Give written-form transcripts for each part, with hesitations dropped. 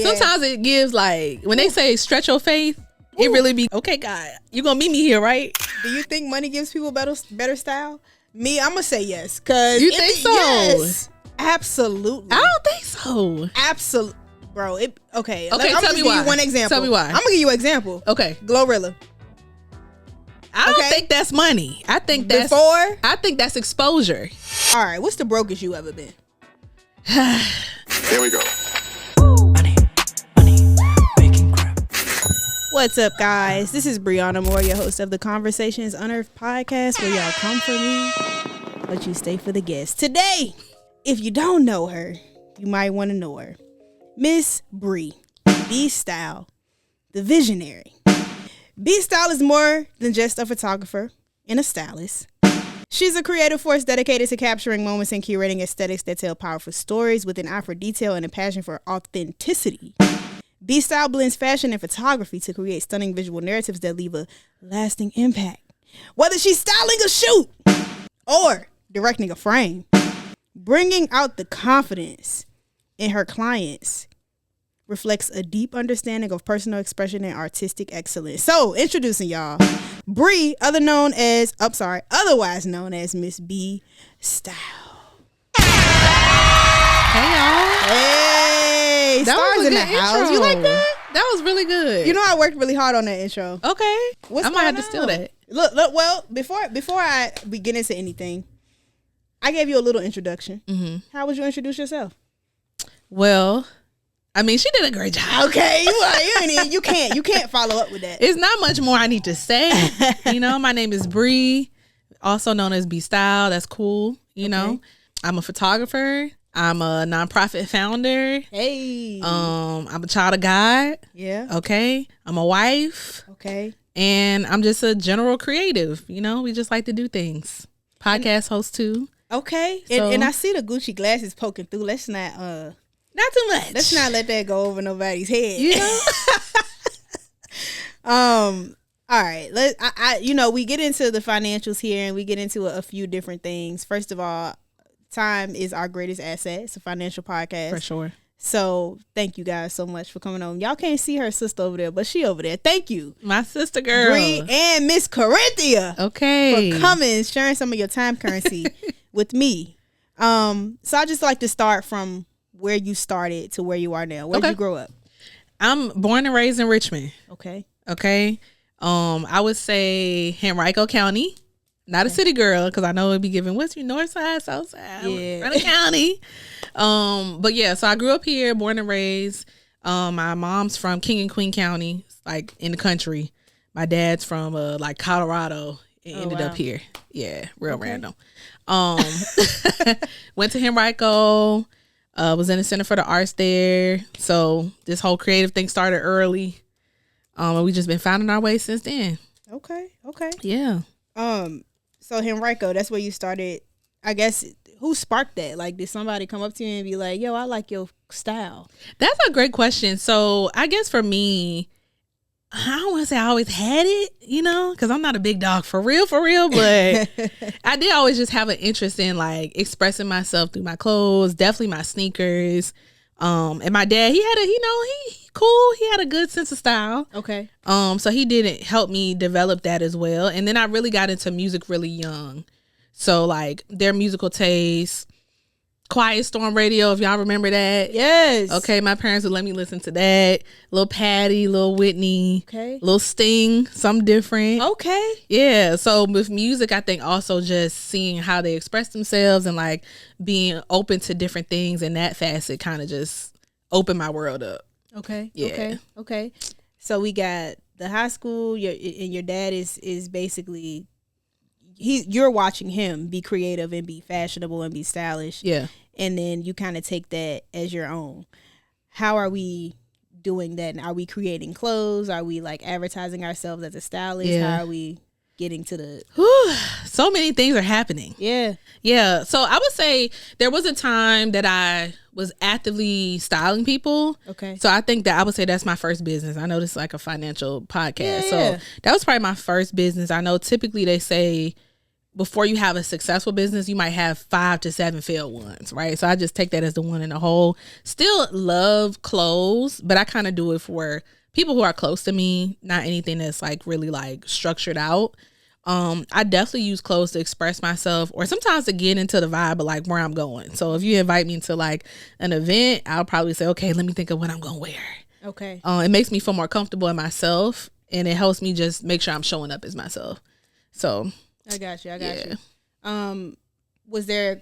Sometimes it gives like, when they say stretch your faith, it really be, okay, God, you gonna meet me here, right? Do you think money gives people better style? Me, I'm gonna say yes. Cause you think so? Yes, absolutely. I don't think so. Absolutely, bro. Okay. Okay, I'm tell me why. Give you one example. Tell me why. I'm gonna give you an example. Okay, Glorilla. I don't think that's money. I think that's I think that's exposure. All right, what's the brokest you ever been? Here we go. What's up, guys? This is Brianna Moore, your host of the Conversations Unearthed podcast, where y'all come for me, but you stay for the guests. Today, if you don't know her, you might want to know her. Miss B.Style, the visionary. B.Style is more than just a photographer and a stylist. She's a creative force dedicated to capturing moments and curating aesthetics that tell powerful stories with an eye for detail and a passion for authenticity. B.Style blends fashion and photography to create stunning visual narratives that leave a lasting impact. Whether she's styling a shoot or directing a frame, bringing out the confidence in her clients reflects a deep understanding of personal expression and artistic excellence. So, introducing y'all, Bree, otherwise known as Miss B.Style. Hey, y'all. Hey, that stars was a in the good house. intro. You like that? That was really good. You know, I worked really hard on that intro. Okay. What's I might have to going steal on? that. Look. Well, before we get into anything, I gave you a little introduction. Mm-hmm. How would you introduce yourself? Well, I mean, she did a great job. Okay, you can't follow up with that. It's not much more I need to say. You know, my name is Bree, also known as B.Style. That's cool. You know, I'm a photographer. I'm a nonprofit founder. Hey. I'm a child of God. Yeah. Okay. I'm a wife. Okay. And I'm just a general creative. You know, we just like to do things. Podcast host too. Okay. So, and I see the Gucci glasses poking through. Let's not too much. Let's not let that go over nobody's head. You know. All right. We get into the financials here, and we get into a few different things. First of all, time is our greatest asset. It's a financial podcast. For sure. So thank you guys so much for coming on. Y'all can't see her sister over there, but she over there. Thank you. My sister girl. Bree and Miss Corinthia. Okay. For coming, sharing some of your time currency with me. So I just like to start from where you started to where you are now. Where did you grow up? I'm born and raised in Richmond. Okay. I would say Henrico County. Not a city girl, because I know it'd be giving what's your north side, south side, Running County. But yeah, so I grew up here, born and raised. My mom's from King and Queen County, like in the country. My dad's from like Colorado and ended up here. Yeah, real random. Went to Henrico, was in the Center for the Arts there. So this whole creative thing started early. And we just been finding our way since then. Okay. Yeah. So Henrico, that's where you started. I guess, who sparked that? Like, did somebody come up to you and be like, yo, I like your style? That's a great question. So I guess for me, I don't want to say I always had it, you know, because I'm not a big dog for real, but I did always just have an interest in like expressing myself through my clothes, definitely my sneakers. And my dad, he cool. He had a good sense of style. Okay. So he did help me develop that as well. And then I really got into music really young. So like their musical taste, Quiet Storm Radio, if y'all remember that. Yes. Okay, my parents would let me listen to that. Little Patty, little Whitney. Okay. Little Sting, something different. Okay. Yeah. So with music, I think also just seeing how they express themselves and like being open to different things in that facet kind of just opened my world up. Okay. Yeah. Okay. So we got the high school, your dad is basically you're watching him be creative and be fashionable and be stylish. Yeah. And then you kind of take that as your own. How are we doing that? Are we creating clothes? Are we like advertising ourselves as a stylist? Yeah. How are we getting to the so many things are happening. Yeah. So I would say there was a time that I was actively styling people. Okay. So I think that I would say that's my first business. I know this is like a financial podcast. Yeah. So that was probably my first business. I know typically they say before you have a successful business, you might have 5 to 7 failed ones, right? So I just take that as the one in the whole. Still love clothes, but I kind of do it for people who are close to me, not anything that's like really like structured out. I definitely use clothes to express myself, or sometimes to get into the vibe of like where I'm going. So if you invite me to like an event, I'll probably say, okay, let me think of what I'm going to wear. Okay. It makes me feel more comfortable in myself, and it helps me just make sure I'm showing up as myself. So I got you. Was there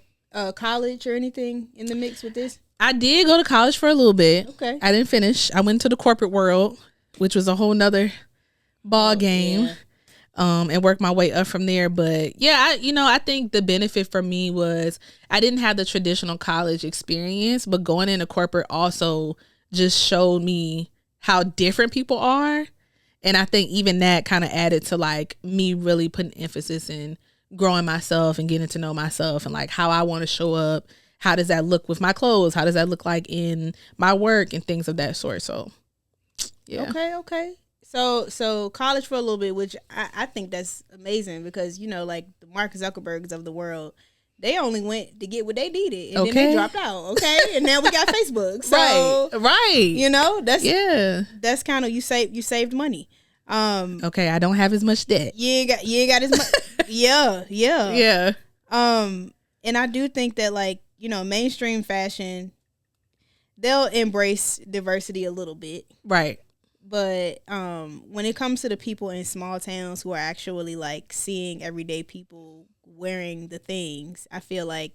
college or anything in the mix with this? I did go to college for a little bit. Okay. I didn't finish. I went to the corporate world, which was a whole nother ball game. Yeah. And work my way up from there. But yeah, I think the benefit for me was I didn't have the traditional college experience, but going into corporate also just showed me how different people are. And I think even that kind of added to like me really putting emphasis in growing myself and getting to know myself and like how I want to show up. How does that look with my clothes? How does that look like in my work and things of that sort? So yeah. Okay. So college for a little bit, which I think that's amazing because, like the Mark Zuckerbergs of the world, they only went to get what they needed and then they dropped out. Okay. And now we got Facebook. So, right. That's kind of, you saved money. Okay. I don't have as much debt. You ain't got as much. Yeah. And I do think that like, mainstream fashion, they'll embrace diversity a little bit. Right. But when it comes to the people in small towns who are actually like seeing everyday people wearing the things, I feel like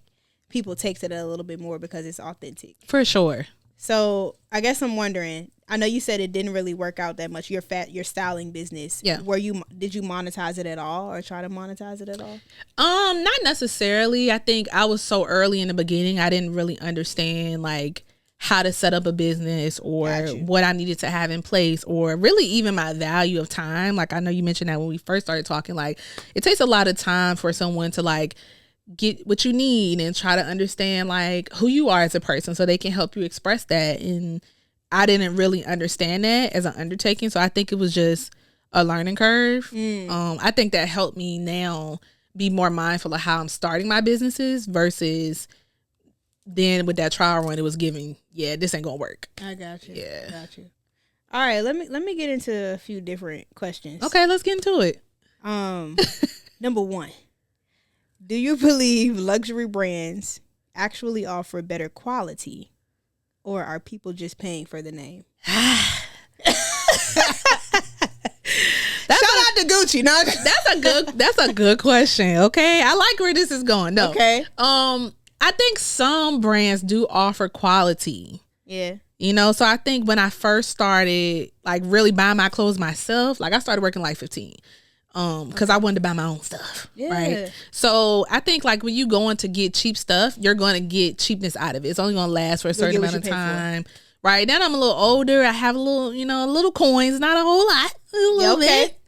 people take to that a little bit more because it's authentic. For sure. So I guess I'm wondering, I know you said it didn't really work out that much, your styling business. Yeah. Did you monetize it at all or try to monetize it at all? Not necessarily. I think I was so early in the beginning, I didn't really understand like how to set up a business or what I needed to have in place or really even my value of time. Like I know you mentioned that when we first started talking, like it takes a lot of time for someone to like get what you need and try to understand like who you are as a person so they can help you express that. And I didn't really understand that as an undertaking. So I think it was just a learning curve. I think that helped me now be more mindful of how I'm starting my businesses versus then with that trial run, it was giving, this ain't gonna work. I got you. Yeah. Got you. All right, let me get into a few different questions. Okay, let's get into it. Number one, do you believe luxury brands actually offer better quality, or are people just paying for the name? Shout out to Gucci. No, that's a good question. Okay, I like where this is going. No, okay. I think some brands do offer quality. Yeah. So I think when I first started like really buying my clothes myself, like I started working like 15 because I wanted to buy my own stuff. Yeah. Right. So I think like when you go in to get cheap stuff, you're going to get cheapness out of it. It's only going to last for a certain amount of time. Right. Then I'm a little older. I have a little, little coins, not a whole lot, a little bit.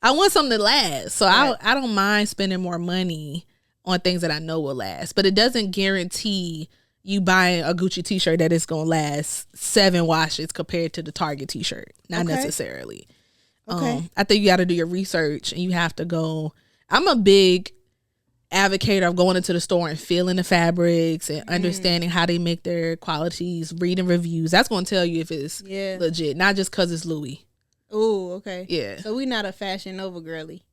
I want something to last. So I don't mind spending more money on things that I know will last, but it doesn't guarantee you buying a Gucci t-shirt that it's going to last 7 washes compared to the Target t-shirt. Not necessarily. I think you got to do your research and you have to go. I'm a big advocate of going into the store and feeling the fabrics and understanding how they make their qualities, reading reviews. That's going to tell you if it's legit, not just because it's Louis. Oh, okay. Yeah. So we not a Fashion Nova girly.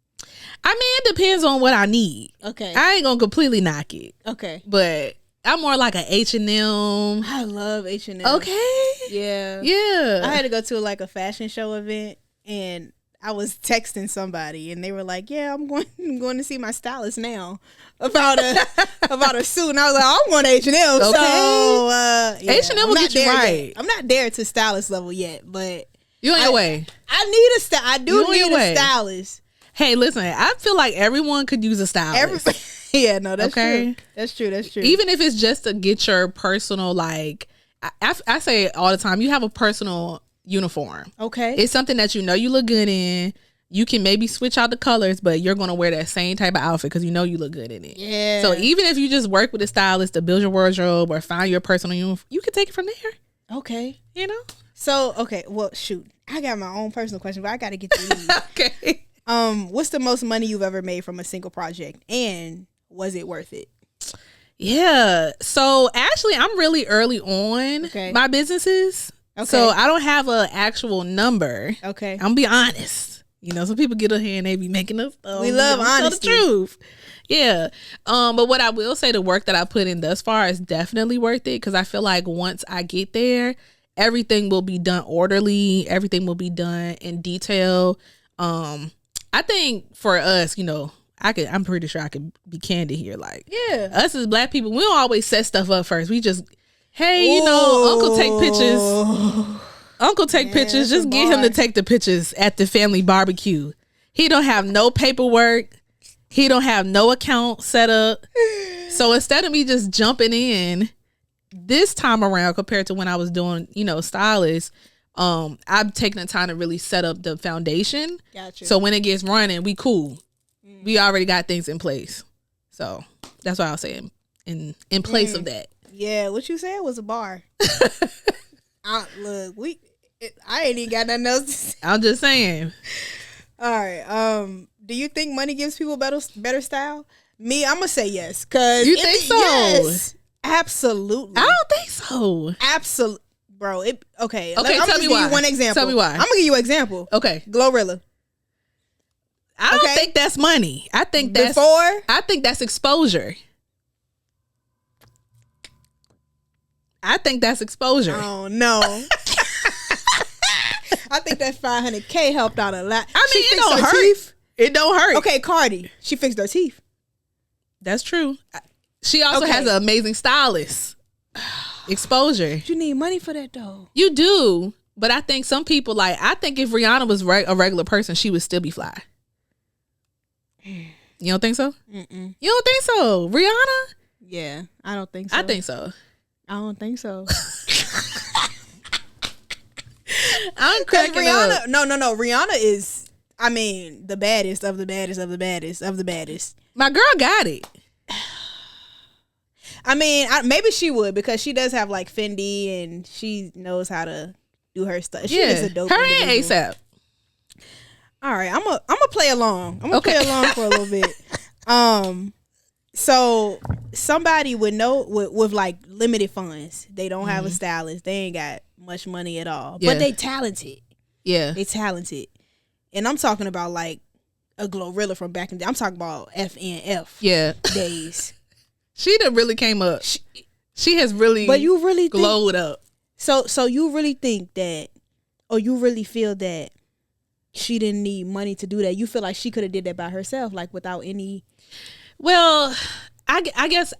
I mean, it depends on what I need. Okay. I ain't gonna completely knock it. Okay. But I'm more like a H&M. I love H&M. Okay. Yeah. Yeah. I had to go to like a fashion show event and I was texting somebody and they were like, yeah, I'm going to see my stylist now about a suit. And I was like, I'm going to H&M. Okay. So H&M will get you right. I'm not there to stylist level yet, but you on your way. I need I do need a stylist. Hey, listen, I feel like everyone could use a stylist. Yeah, no, that's true. That's true. Even if it's just to get your personal, like, I say it all the time, you have a personal uniform. Okay. It's something that you look good in. You can maybe switch out the colors, but you're going to wear that same type of outfit because you look good in it. Yeah. So even if you just work with a stylist to build your wardrobe or find your personal uniform, you can take it from there. Okay. You know? So, okay, well, shoot. I got my own personal question, but I got to get to these. Okay. What's the most money you've ever made from a single project, and was it worth it? Yeah. So actually, I'm really early on my businesses. Okay. So I don't have an actual number. Okay. I'm gonna be honest. You know, some people get up here and they be making us stuff. We love honesty. The truth. Yeah. But what I will say, the work that I put in thus far is definitely worth it, because I feel like once I get there, everything will be done orderly. Everything will be done in detail. I think for us, you know, I'm pretty sure I could be candid here. Like, yeah, us as Black people, we don't always set stuff up first. We just, hey, you know, Uncle take pictures. Just get him to take the pictures at the family barbecue. He don't have no paperwork. He don't have no account set up. So instead of me just jumping in this time around compared to when I was doing, you know, stylist, I've taken the time to really set up the foundation. Gotcha. So when it gets running, we cool. We already got things in place. So that's what I'll say in place of that. Yeah, what you said was a bar. Look, I ain't even got nothing else to say. I'm just saying. All right. Do you think money gives people better style? Me, I'm gonna say yes. Cause you think so? Yes, absolutely. I don't think so. Absolutely. Bro, okay. Okay, I'm tell gonna me give why. you one example. Tell me why. I'm gonna give you an example. Okay. Glorilla. I don't think that's money. I think that's exposure. I think that's exposure. Oh no. I think that $500K helped out a lot. I mean, it don't hurt. Teeth. It don't hurt. Okay, Cardi, she fixed her teeth. That's true. She also has an amazing stylist. Exposure. You need money for that though. You do, but I think some people I think if Rihanna was a regular person, she would still be fly. You don't think so? Mm-mm. You don't think so, Rihanna? Yeah, I don't think so. I think so. I don't think so. I'm cracking Rihanna, up. No. Rihanna is, I mean, the baddest of the baddest of the baddest of the baddest. My girl got it. I mean, maybe she would, because she does have like Fendi and she knows how to do her stuff. She is a dope her and ASAP. All right, I'm gonna play along. I'm gonna play along for a little bit. So somebody would know with like limited funds. They don't have a stylist. They ain't got much money at all. Yeah. But they talented. Yeah. They talented. And I'm talking about like a Glorilla from back in the day. I'm talking about FNF days. She done really came up. She has really glowed up. So you really think that, or you really feel that she didn't need money to do that? You feel like she could have did that by herself, like without any... Well, I guess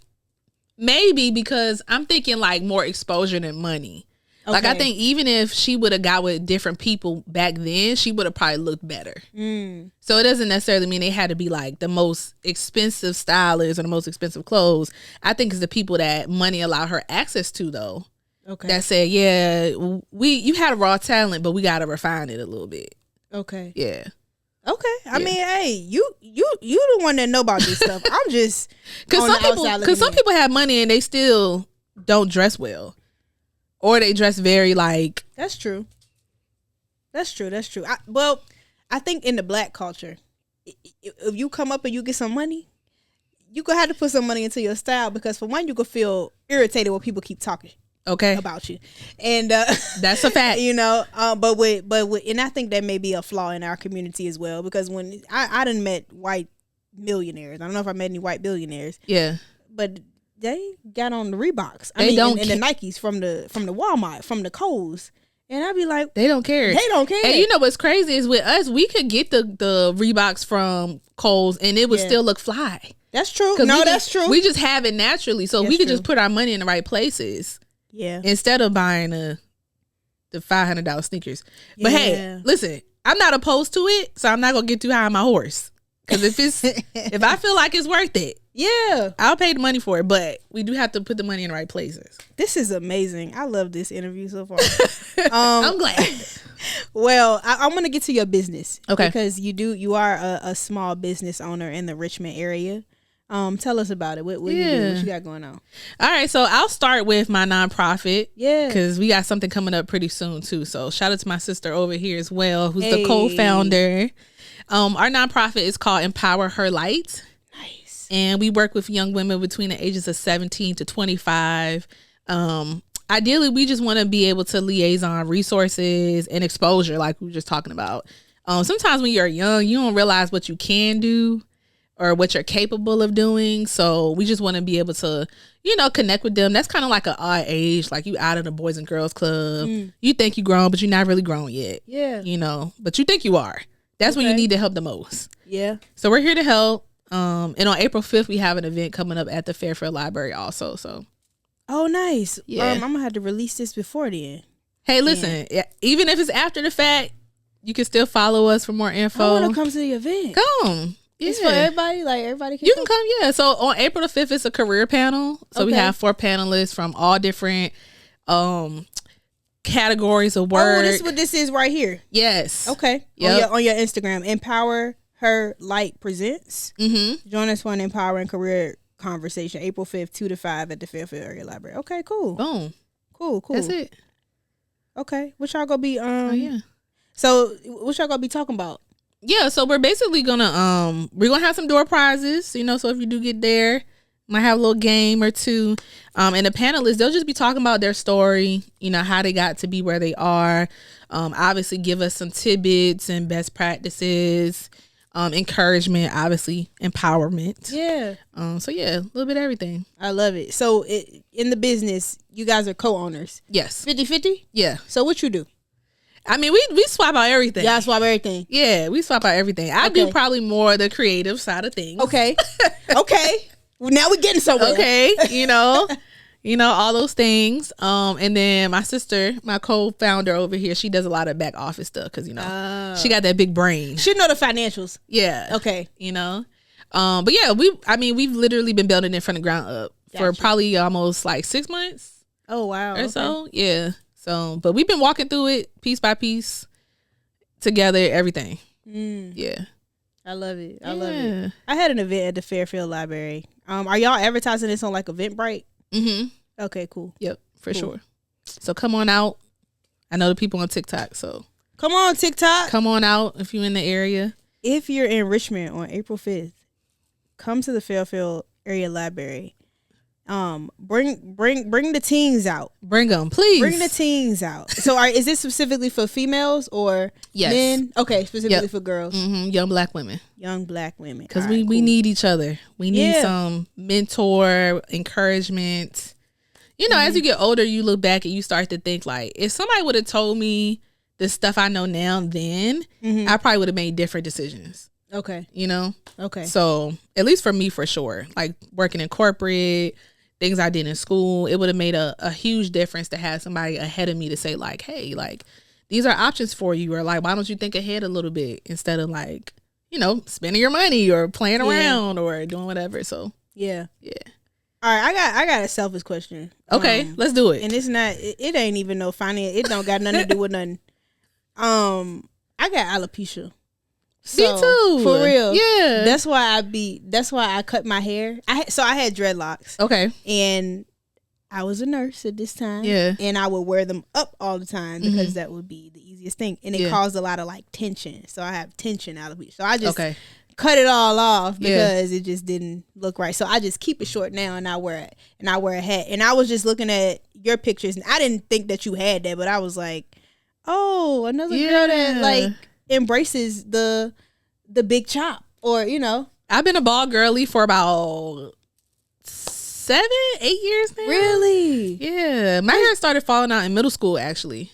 maybe, because I'm thinking like more exposure than money. Okay. Like, I think even if she would have got with different people back then, she would have probably looked better. So it doesn't necessarily mean they had to be like the most expensive stylists or the most expensive clothes. I think it's the people that money allowed her access to, though. Okay. That said, yeah, you had a raw talent, but we got to refine it a little bit. Okay. Yeah. Okay. I mean, hey, you the one that know about this stuff. I'm just because some people have money and they still don't dress well, or they dress very like. That's true. I think in the Black culture, if you come up and you get some money, you gonna have to put some money into your style, because for one, you could feel irritated when people keep talking. About you, and that's a fact, you know. But and I think that may be a flaw in our community as well, because when I done met white millionaires, I don't know if I met any white billionaires, but they got on the Reeboks, and the Nikes from the Walmart, from the Kohl's, and I'd be like, they don't care. And you know what's crazy is with us, we could get the Reeboks from Kohl's and it would still look fly. That's true. No, that's true. We just have it naturally, so we could just put our money in the right places. Yeah. Instead of buying the $500 sneakers. But hey, listen, I'm not opposed to it, so I'm not gonna get too high on my horse. Because if I feel like it's worth it, I'll pay the money for it. But we do have to put the money in the right places. This is amazing. I love this interview so far. I'm glad. Well, I'm gonna get to your business. Okay. Because you are a small business owner in the Richmond area. Tell us about it. What you do? What you got going on? All right, so I'll start with my nonprofit. Yeah, because we got something coming up pretty soon too. So shout out to my sister over here as well, who's the co-founder. Our nonprofit is called EmpowerHer Light. Nice. And we work with young women between the ages of 17 to 25. Ideally, we just want to be able to liaison resources and exposure, like we were just talking about. Sometimes when you're young, you don't realize what you can do or what you're capable of doing. So we just want to be able to, connect with them. That's kind of like an odd age, like you out of the Boys and Girls Club. You think you grown, but you're not really grown yet. Yeah. But you think you are. That's when you need to help the most. Yeah. So we're here to help. And on April 5th, we have an event coming up at the Fairfield Library also. So. Oh, nice. Yeah. I'm gonna have to release this before then. Hey, listen, even if it's after the fact, you can still follow us for more info. I want to come to the event. Come. Yeah. It's for everybody. Like everybody can. You can come. Yeah. So on April the 5th, it's a career panel. So we have 4 panelists from all different categories of work. Oh, this is what this is right here. Yes. Okay. Yep. On your Instagram, EmpowerHer Light presents. Mm-hmm. Join us for an empowering career conversation, April 5th, 2 to 5 at the Fairfield Area Library. Okay, cool. Boom. Cool. That's it. Okay. What y'all gonna be yeah. So what y'all gonna be talking about? Yeah, so we're basically gonna we're gonna have some door prizes, so if you do get there, might have a little game or two. And the panelists, they'll just be talking about their story, how they got to be where they are. Obviously give us some tidbits and best practices. Encouragement, obviously empowerment. Yeah. So yeah, a little bit of everything. I love it. So in the business, you guys are co-owners. Yes. 50-50? Yeah. So what you do? I mean, we swap out everything. Y'all swap everything. Yeah, we swap out everything. I do probably more the creative side of things. Okay. Okay. Well, now we're getting somewhere. Okay. All those things. And then my sister, my co-founder over here, she does a lot of back office stuff because, she got that big brain. She know the financials. Yeah. Okay. But yeah, we've literally been building it from the ground up for probably almost like 6 months. Oh, wow. Or so. Yeah. So, but we've been walking through it piece by piece together, everything. Yeah. I love it. I love it. I had an event at the Fairfield Library. Are y'all advertising this on like Eventbrite? Mm-hmm. Okay, cool. Yep, for sure. So come on out. I know the people on TikTok, so come on TikTok. Come on out if you're in the area. If you're in Richmond on April 5th, come to the Fairfield Area Library. Bring the teens out. Bring them, please. Bring the teens out. So, is this specifically for females or men? Okay, specifically for girls. Mm-hmm. Young Black women. Young Black women. Because we need each other. We need some mentor, encouragement. As you get older, you look back and you start to think like, if somebody would have told me the stuff I know now then, I probably would have made different decisions. Okay. Okay. So, at least for me, for sure. Like working in corporate, things I did in school, it would have made a huge difference to have somebody ahead of me to say like, hey, like these are options for you, or like, why don't you think ahead a little bit instead of like, spending your money or playing around or doing whatever. So yeah. All right, I got a selfish question. Okay, let's do it. And it's not, it ain't even no finance. It don't got nothing to do with nothing. I got alopecia. So, me too. For real. Yeah. That's why I cut my hair. I had dreadlocks. Okay. And I was a nurse at this time. Yeah. And I would wear them up all the time because that would be the easiest thing. And it caused a lot of like tension. So I have tension out of it. So I just cut it all off because it just didn't look right. So I just keep it short now and I wear a hat. And I was just looking at your pictures and I didn't think that you had that, but I was like, oh, another girl that like embraces the big chop, or I've been a bald girly for about 7-8 years now. Really? Yeah, my hair started falling out in middle school actually.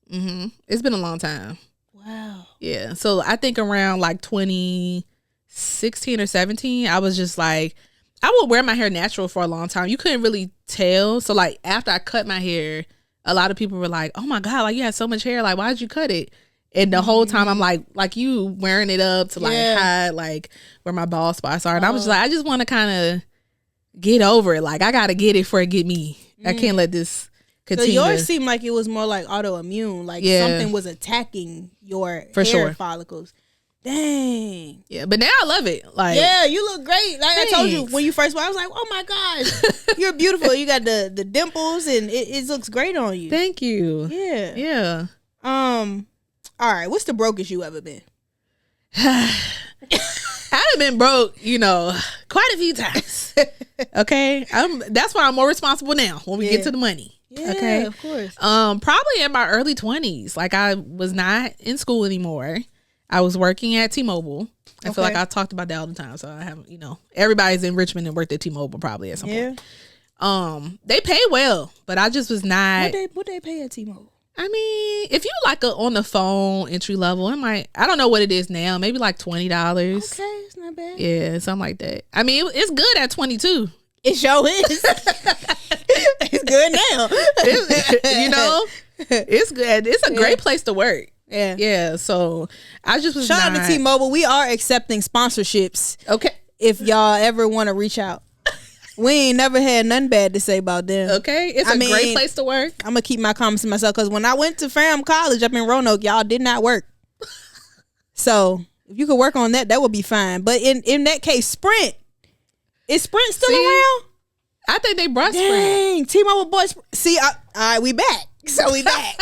It's been a long time. Wow. Yeah, so I think around like 2016 or 17, I was just like, I would wear my hair natural for a long time. You couldn't really tell. So like after I cut my hair, a lot of people were like, oh my God, like you had so much hair, like why did you cut it? And the whole time I'm like you wearing it up to like hide like where my bald spots are. And I was just like, I just want to kind of get over it. Like I got to get it before it get me. I can't let this continue. So yours seemed like it was more like autoimmune. Like something was attacking your hair follicles. Dang. Yeah, but now I love it. Like, yeah, you look great. Like thanks. I told you when you first went, I was like, oh my gosh, you're beautiful. You got the dimples and it looks great on you. Thank you. Yeah. Yeah. All right, what's the brokest you ever been? I've been broke, quite a few times. Okay, that's why I'm more responsible now when we get to the money. Yeah, okay, of course. Probably in my early 20s. Like I was not in school anymore. I was working at T-Mobile. I feel like I talked about that all the time. So I haven't, everybody's in Richmond and worked at T-Mobile probably at some point. They pay well, but I just was not. What they pay at T-Mobile? I mean, if you like a on the phone entry level, it might. I don't know what it is now. Maybe like $20. Okay, it's not bad. Yeah, something like that. I mean, it's good at 22. It sure is. It's good now. It's good. It's a great place to work. Yeah. Yeah. So I just was Shout out to T-Mobile. We are accepting sponsorships. Okay. If y'all ever want to reach out. We ain't never had nothing bad to say about them. Okay. It's a great place to work. I'm going to keep my comments to myself because when I went to Fam College up in Roanoke, y'all did not work. So if you could work on that, that would be fine. But in that case, Sprint. Is Sprint still around? I think they brought Dang, Sprint. T-Mobile boys. See, all right, we back. So we back.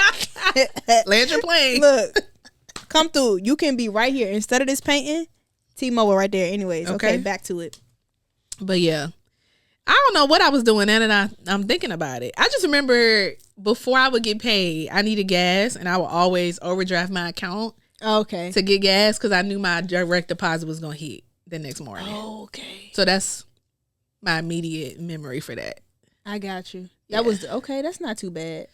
Land your plane. Look, come through. You can be right here. Instead of this painting, T-Mobile right there anyways. Okay, back to it. But yeah. I don't know what I was doing then, and I'm thinking about it. I just remember before I would get paid, I needed gas, and I would always overdraft my account to get gas because I knew my direct deposit was going to hit the next morning. Okay. So that's my immediate memory for that. I got you. Yeah. That was okay. That's not too bad.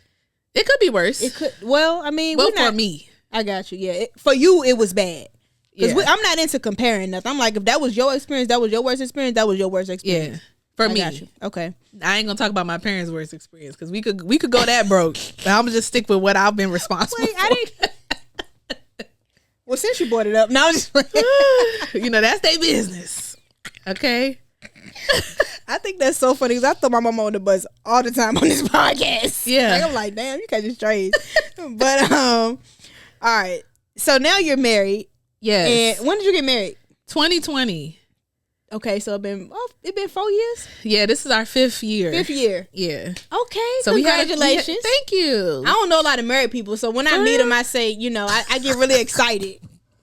It could be worse. It could. Well, I mean, for me, I got you. Yeah, for you, it was bad. Because Yeah. I'm not into comparing nothing. I'm like, if that was your experience, that was your worst experience. That was your worst experience. Yeah. For me. Got you. Okay. I ain't gonna talk about my parents' worst experience because we could go that broke. But I'm gonna just stick with what I've been responsible for. I didn't. Well, since you brought it up, now just that's their business. Okay. I think that's so funny because I throw my mama on the bus all the time on this podcast. Yeah. Like, I'm like, damn, you catch it straight. But all right. So now you're married. Yes. And when did you get married? 2020. Okay, so it been 4 years? Yeah, this is our 5th year. 5th year. Yeah. Okay, So congratulations. Thank you. I don't know a lot of married people, so when I meet them, I say, I get really excited.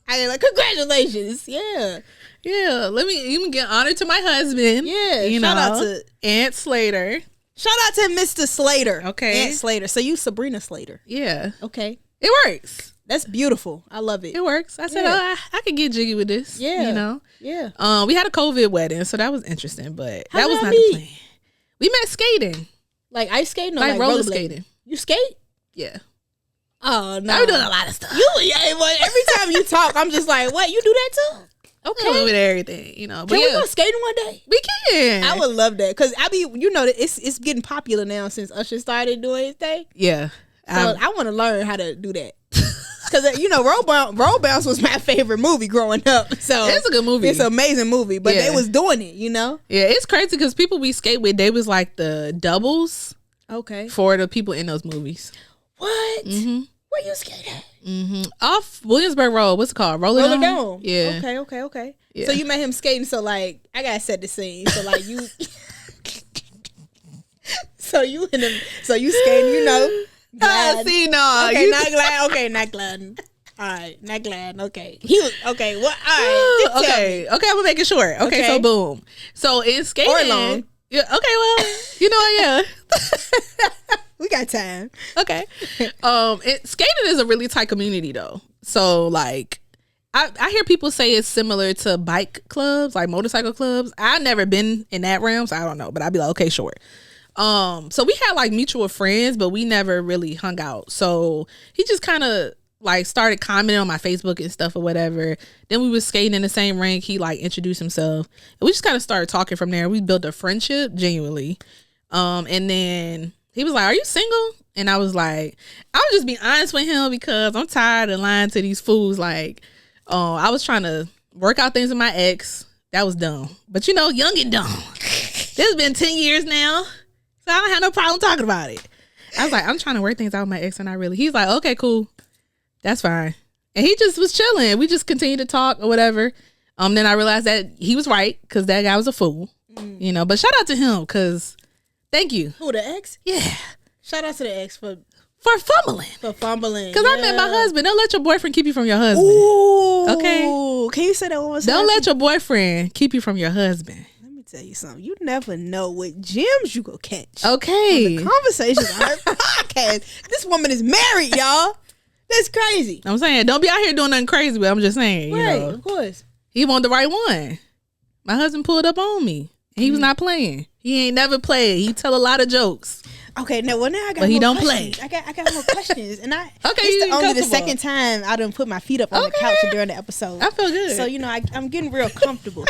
I get like, congratulations. Yeah. Yeah. Let me even get honored to my husband. Yeah. Shout out to Aunt Slater. Shout out to Mr. Slater. Okay. Aunt Slater. So you Sabrina Slater. Yeah. Okay. It works. That's beautiful. I love it. It works. I said, I could get jiggy with this. Yeah. Yeah. We had a COVID wedding, so that was interesting, but How that was did not that the be? plan. We met skating. Like ice skating or Like like roller rollerblading? skating. You skate? Yeah. Oh, no. I be doing a lot of stuff. Every time you talk, I'm just like, what? You do that too? Okay. A little bit of everything, But Can we go skating one day? We can. I would love that because it's getting popular now since Usher started doing his thing. Yeah. So I want to learn how to do that. Because, Roll Bounce was my favorite movie growing up. So it's a good movie. It's an amazing movie. But they was doing it, Yeah, it's crazy because people we skate with, they was like the doubles for the people in those movies. What? Mm-hmm. Where you skate at? Off Williamsburg Road. What's it called? Roller Dome? Yeah. Okay. Yeah. So you met him skating. So, like, I got to set the scene. So, like, you... So you skating, glide. See, no. Okay, not glad. Okay, not glad. All right, not glad. Okay. He was okay. Well, all right. Okay, I'm making sure. Okay, so boom. So in skating, or long. Yeah. Okay, well, yeah. We got time. Okay. Skating is a really tight community though. So like, I hear people say it's similar to bike clubs, like motorcycle clubs. I've never been in that realm, so I don't know. But I'd be like, okay, sure. So we had like mutual friends, but we never really hung out. So he just kind of like started commenting on my Facebook and stuff or whatever. Then we was skating in the same rink. He like introduced himself, and we just kind of started talking from there. We built a friendship genuinely. And then he was like, "Are you single?" And I was like, "I'll just be honest with him because I'm tired of lying to these fools." Like, I was trying to work out things with my ex. That was dumb, but young and dumb. This has been 10 years now. So I don't have no problem talking about it. I was like, I'm trying to work things out with my ex, and he's like, okay, cool. That's fine. And he just was chilling. We just continued to talk or whatever. Then I realized that he was right because that guy was a fool. But shout out to him because thank you. Who, the ex? Yeah. Shout out to the ex for fumbling. For fumbling. Because I met my husband. Don't let your boyfriend keep you from your husband. Ooh. Okay. comfortable. Can you say that one more time? Don't let your boyfriend keep you from your husband. Let me tell you something. You never know what gems you go catch. Okay. The Conversations on Her podcast. This woman is married, y'all. That's crazy. I'm saying, don't be out here doing nothing crazy, but I'm just saying, Right, you know, of course. he want the right one. My husband pulled up on me. He was not playing. He ain't never played. He tell a lot of jokes. Okay, now I got But he more don't questions. play. I got more questions, and Okay, it's only the comfortable. second time I done put my feet up on the couch during the episode. I feel good. So I'm getting real comfortable.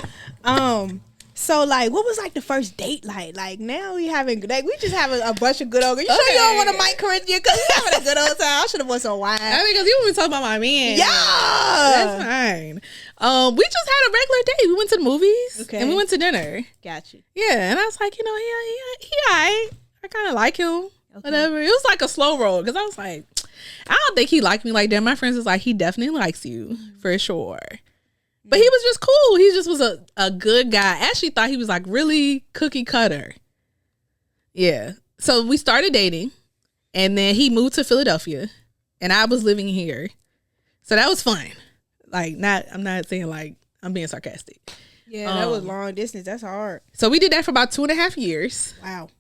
So like, what was like the first date like? Like now we just having a bunch of good old. You sure you don't want a mic, Corinthia? Because we having a good old time. I should have won some wine. I mean, because you want to talk about my man. Yeah, that's fine. We just had a regular day. We went to the movies, Okay. and we went to dinner. Got you. Yeah, and I was like, you know, he alright. I kind of like him. Whatever. It was like a slow roll because I was like, I don't think he liked me like that. My friends was like, he definitely likes you for sure. But he was just cool. He just was a good guy. I actually thought he was like really cookie cutter. Yeah. So we started dating, and then he moved to Philadelphia, and I was living here. So that was fun. Like, I'm not saying like I'm being sarcastic. Yeah, that was long distance. That's hard. So we did that for about 2.5 years. Wow.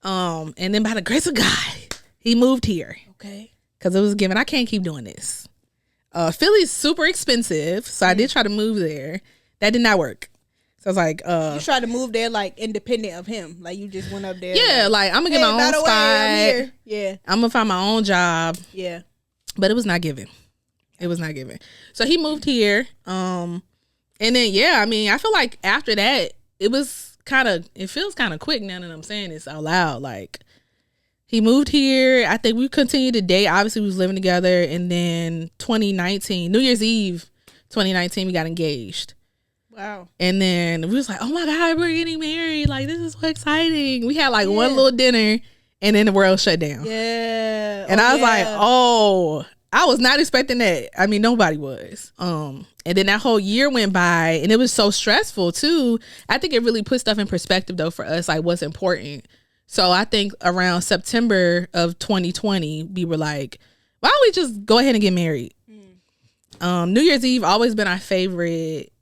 And then by the grace of God, he moved here. Okay. Because it was given, I can't keep doing this. Philly's super expensive, so I did try to move there. That did not work. So I was like, you tried to move there like independent of him, like you just went up there. Yeah, like I'm gonna get my own spot. I'm here. Yeah, I'm gonna find my own job. Yeah, but it was not given. It was not given. So he moved here. And then I mean, I feel like after that, it feels kind of quick now that I'm saying this out loud. Like, he moved here. I think we continued to date. Obviously, we was living together. And then 2019, New Year's Eve, 2019, we got engaged. Wow. And then we was like, oh my God, we're getting married. Like, this is so exciting. We had like one little dinner, and then the world shut down. Yeah. And I was like, I was not expecting that. I mean, nobody was. And then that whole year went by, and it was so stressful too. I think it really put stuff in perspective though for us, like what's important. So I think around September of 2020, we were like, why don't we just go ahead and get married? New Year's Eve always been our favorite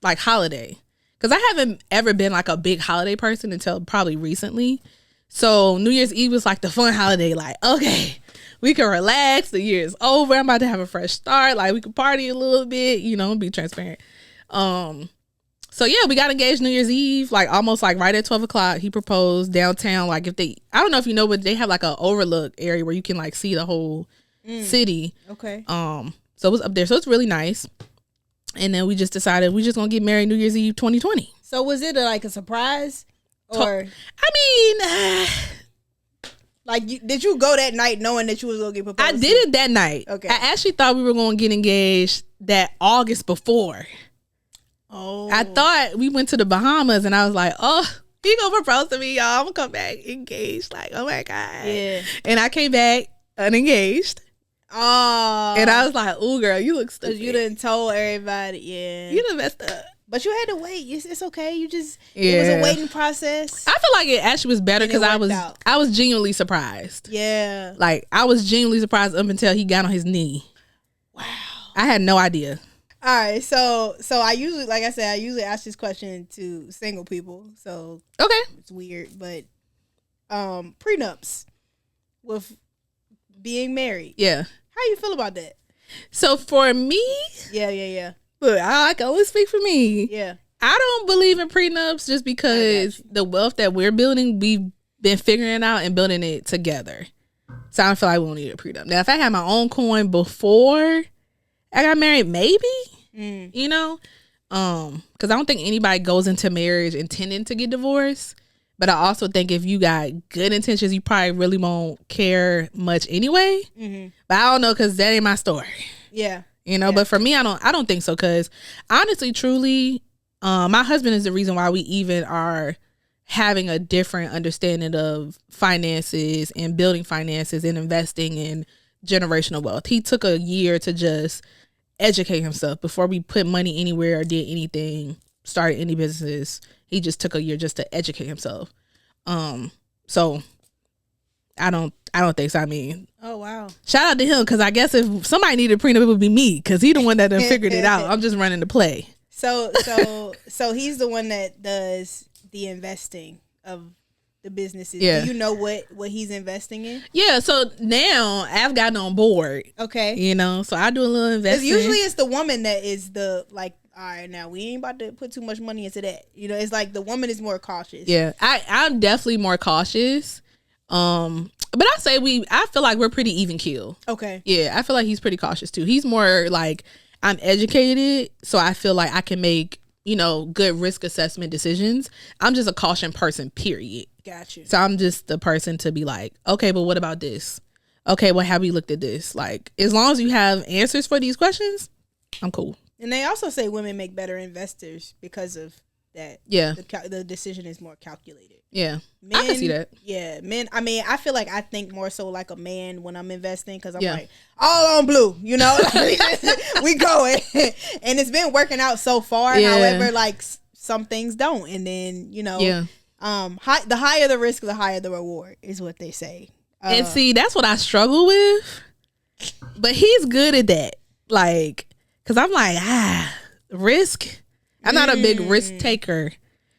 like holiday, because I haven't ever been like a big holiday person until probably recently. So New Year's Eve was like the fun holiday. Like, okay, we can relax. The year is over. I'm about to have a fresh start. Like, we can party a little bit, be transparent. So yeah, we got engaged New Year's Eve, like almost like right at 12 o'clock. He proposed downtown. Like, I don't know if you know, but they have like an overlook area where you can like see the whole city. Okay. So it was up there. So it's really nice. And then we just decided we just gonna get married New Year's Eve 2020. So was it like a surprise? Or I mean, like, did you go that night knowing that you was gonna get proposed? I did it that night. Okay. I actually thought we were gonna get engaged that August before. Oh. I thought we went to the Bahamas, and I was like, oh, he gonna propose to me, y'all. I'm gonna come back engaged. Like, oh my God. Yeah. And I came back unengaged. Oh. And I was like, ooh, girl, you look stupid. You done told everybody. Yeah. You done messed up. But you had to wait. It's okay. It was a waiting process. I feel like it actually was better because I was genuinely surprised. Yeah. Like, I was genuinely surprised up until he got on his knee. Wow. I had no idea. All right. So I usually, like I said, I usually ask this question to single people. So okay, it's weird, but prenups with being married. Yeah. How you feel about that? So for me, yeah. Look, I can only speak for me. Yeah. I don't believe in prenups just because the wealth that we're building, we've been figuring out and building it together. So I don't feel like we don't need a prenup. Now, if I had my own coin before I got married, maybe, because I don't think anybody goes into marriage intending to get divorced. But I also think if you got good intentions, you probably really won't care much anyway. Mm-hmm. But I don't know, because that ain't my story. Yeah. But for me, I don't think so, because honestly, truly, my husband is the reason why we even are having a different understanding of finances and building finances and investing in generational wealth. He took a year to just educate himself before we put money anywhere or did anything, started any businesses. He just took a year just to educate himself. So I don't I don't think so. I mean, Oh wow. shout out to him, because I guess if somebody needed a prenup, it would be me, because he the one that done figured it out. I'm just running the play. So he's the one that does the investing of the businesses. Yeah. Do you know what he's investing in? Yeah, so now I've gotten on board. Okay. You know, so I do a little investing. Usually it's the woman that is the like, all right, now we ain't about to put too much money into that. You know, it's like the woman is more cautious. Yeah, I'm definitely more cautious. But I feel like we're pretty even keel. Okay. Yeah, I feel like he's pretty cautious too. He's more like, I'm educated, so I feel like I can make, you know, good risk assessment decisions. I'm just a caution person, period. Got you. So I'm just the person to be like, okay, but what about this? Okay, well, have we looked at this? Like, as long as you have answers for these questions, I'm cool. And they also say women make better investors because of that. Yeah. The decision is more calculated. Yeah. Men, I can see that. Yeah. Men, I mean, I feel like I think more so like a man when I'm investing, because I'm Yeah. like, all on blue, you know? We going. And it's been working out so far. Yeah. However, like some things don't. And then, you know, Yeah. The higher the risk, the higher the reward is what they say. And see, that's what I struggle with. But he's good at that. Like, because I'm like, risk. I'm not a big risk taker.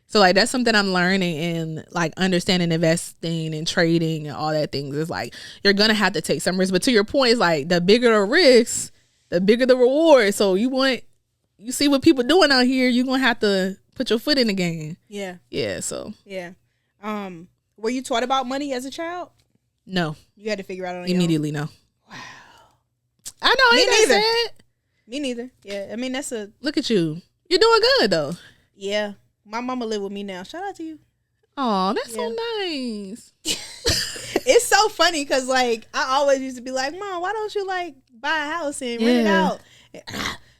So, like, that's something I'm learning, and, like, understanding investing and trading and all that things. Is like, you're going to have to take some risk. But to your point, it's like, the bigger the risk, the bigger the reward. So, you see what people doing out here, you're going to have to put your foot in the game. Yeah. Yeah, so. Yeah. Were you taught about money as a child? No. You had to figure out on your own? Immediately, no. Wow. I know, ain't that sad? Me neither. Yeah, I mean, Look at you. You're doing good, though. Yeah. My mama live with me now. Shout out to you. Oh, that's so nice. It's so funny because, like, I always used to be like, Mom, why don't you, like, buy a house and rent it out?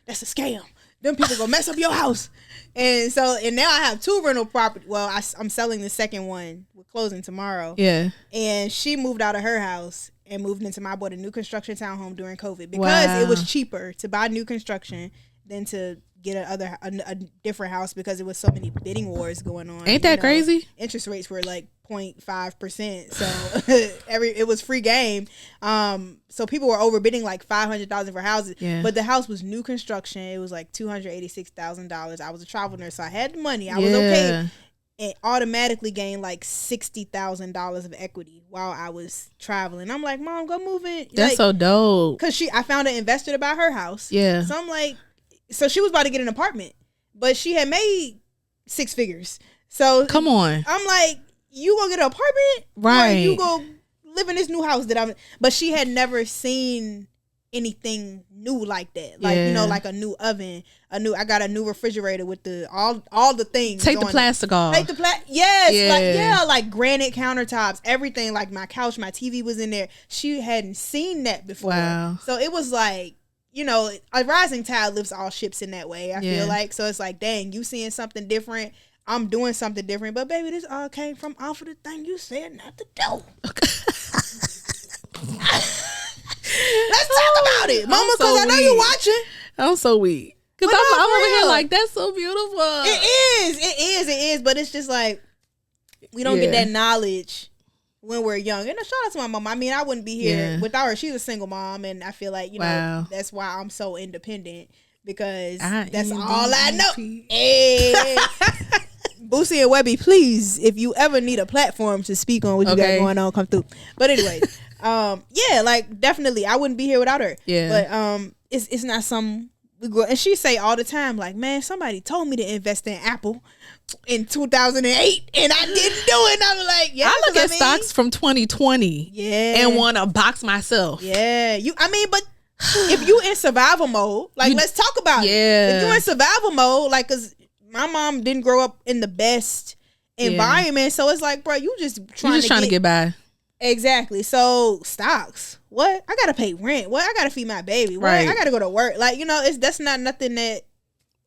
That's a scam. Them people gonna mess up your house. And now I have 2 rental property. Well, I'm selling the second one. We're closing tomorrow. Yeah. And she moved out of her house and moved into my bought a new construction townhome during COVID because it was cheaper to buy new construction than to get a different house because there was so many bidding wars going on. Ain't that crazy? Interest rates were like 0.5%, so it was free game. So people were overbidding like $500,000 for houses. Yeah. But the house was new construction. It was like $286,000. I was a travel nurse, so I had the money. I was okay. And automatically gained like $60,000 of equity while I was traveling. I'm like, Mom, go move in. That's like, so dope. Cause I found an investor to buy her house. Yeah. So I'm like, so she was about to get an apartment, but she had made 6 figures. So come on. I'm like, you gonna get an apartment? Right. Or you go live in this new house but she had never seen anything new like that. Like, you know, like a new oven, I got a new refrigerator with the all the things. Take the plastic off. Take the yes, like granite countertops, everything. Like my couch, my TV was in there. She hadn't seen that before. Wow. So it was like, you know, a rising tide lifts all ships in that way. I feel like, so it's like, dang, you seeing something different. I'm doing something different, but baby, this all came from off of the thing you said not to do. Let's talk about it, Mama, because I know you're watching. I'm so weak. Because I'm over here like, that's so beautiful. It is. But it's just like, we don't get that knowledge when we're young. And a shout out to my mom. I mean, I wouldn't be here without her. She's a single mom, and I feel like, you know, that's why I'm so independent, because that's all I know. Hey. Boosie and Webby, please, if you ever need a platform to speak on what you got going on, come through. But anyway, like definitely, I wouldn't be here without her. Yeah. But it's not something we grow. And she say all the time, like, man, somebody told me to invest in Apple in 2008, and I didn't do it. And I'm like, yeah. I look at stocks from 2020, and want to box myself. Yeah, but if you in survival mode, like, let's talk about it. If you in survival mode, like, cause my mom didn't grow up in the best environment, so it's like, bro, you just trying to get by. Exactly. So stocks, what? I gotta pay rent. What? I gotta feed my baby. What? I gotta go to work. Like, you know, that's not nothing that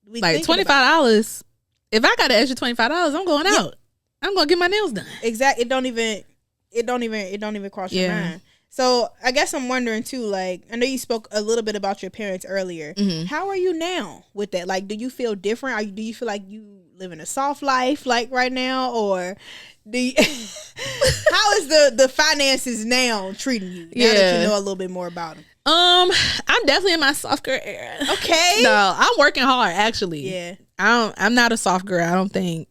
we like $25. If I got an extra $25, I'm going out. I'm gonna get my nails done. Exactly. It don't even cross your mind. So I guess I'm wondering too, like, I know you spoke a little bit about your parents earlier. Mm-hmm. How are you now with that? Like, do you feel different? Do you feel like you living a soft life like right now, or how is the finances now treating you now that you know a little bit more about them? I'm definitely in my soft girl era. Okay. No, I'm working hard actually. Yeah. I'm not a soft girl. I think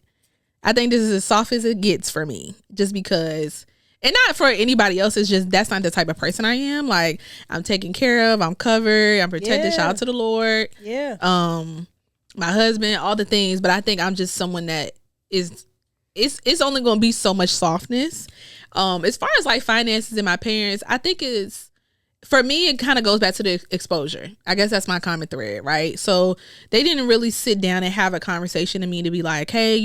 this is as soft as it gets for me, just because, and not for anybody else. It's just that's not the type of person I am. Like, I'm taken care of, I'm covered, I'm protected. Shout out to the Lord. Yeah. My husband, all the things, but I think I'm just someone that is. It's only going to be so much softness. As far as like finances and my parents, I think for me, it kind of goes back to the exposure. I guess that's my common thread, right? So they didn't really sit down and have a conversation to me to be like, hey,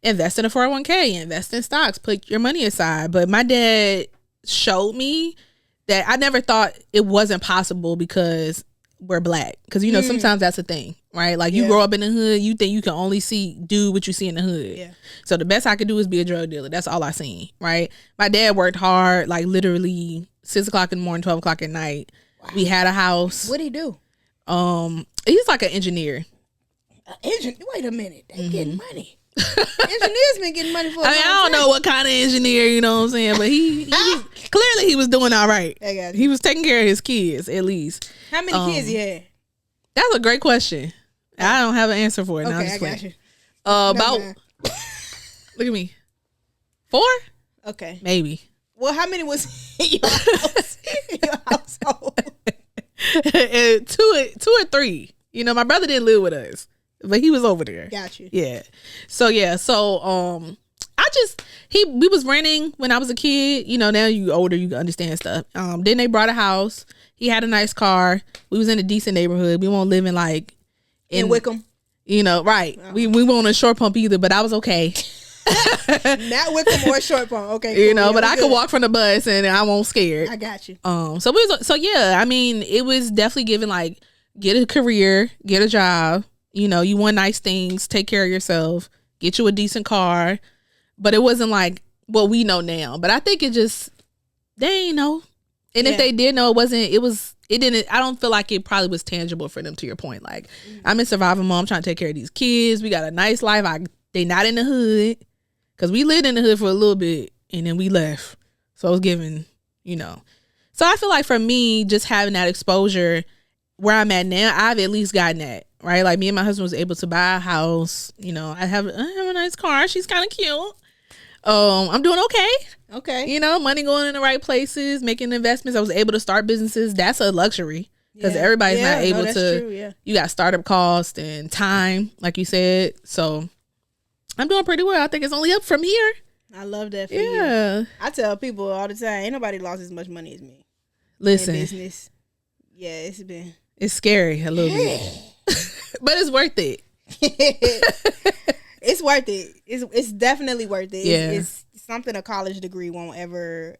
invest in a 401k, invest in stocks, put your money aside. But my dad showed me that I never thought it wasn't possible because we're Black. Because, sometimes that's a thing, right? Like, you grow up in the hood, you think you can only do what you see in the hood. Yeah. So the best I could do is be a drug dealer. That's all I seen, right? My dad worked hard, like literally 6 o'clock in the morning, 12 o'clock at night. Wow. We had a house. What'd he do? He's like an engineer. Wait a minute. They getting money. Engineers been getting money for a long time. I don't know what kind of engineer, you know what I'm saying, but he clearly he was doing all right. He was taking care of his kids at least. How many kids he had? That's a great question. I don't have an answer for it. Okay, now, I got you. About look at me, 4. Okay, maybe. Well, how many was in your household? 2 or 3. My brother didn't live with us, but he was over there. Got you. Yeah. So we was renting when I was a kid. Now you older, you understand stuff. Then they brought a house. He had a nice car. We was in a decent neighborhood. We won't live in Wickham. Right. Oh. We weren't a Short Pump either, but I was okay. Not Wickham or Short Pump. Okay. Cool. But I could walk from the bus and I won't scared. I got you. It was definitely given like, get a career, get a job. You want nice things, take care of yourself, get you a decent car. But it wasn't like what we know now. But I think they ain't know. And if they did know, I don't feel like it probably was tangible for them, to your point. Like, I'm a survivor mom trying to take care of these kids. We got a nice life. They not in the hood. Because we lived in the hood for a little bit and then we left. So I was given, So I feel like for me, just having that exposure where I'm at now, I've at least gotten that, right? Like, me and my husband was able to buy a house. I have a nice car. She's kind of cute. I'm doing okay. Okay. Money going in the right places, making investments. I was able to start businesses. That's a luxury because everybody's not able to. True, yeah. You got startup costs and time, like you said. So I'm doing pretty well. I think it's only up from here. I love that for you. I tell people all the time, ain't nobody lost as much money as me. Listen. In business. Yeah, it's scary a little bit. But it's worth it. It's worth it. It's definitely worth it. Yeah. It's something a college degree won't ever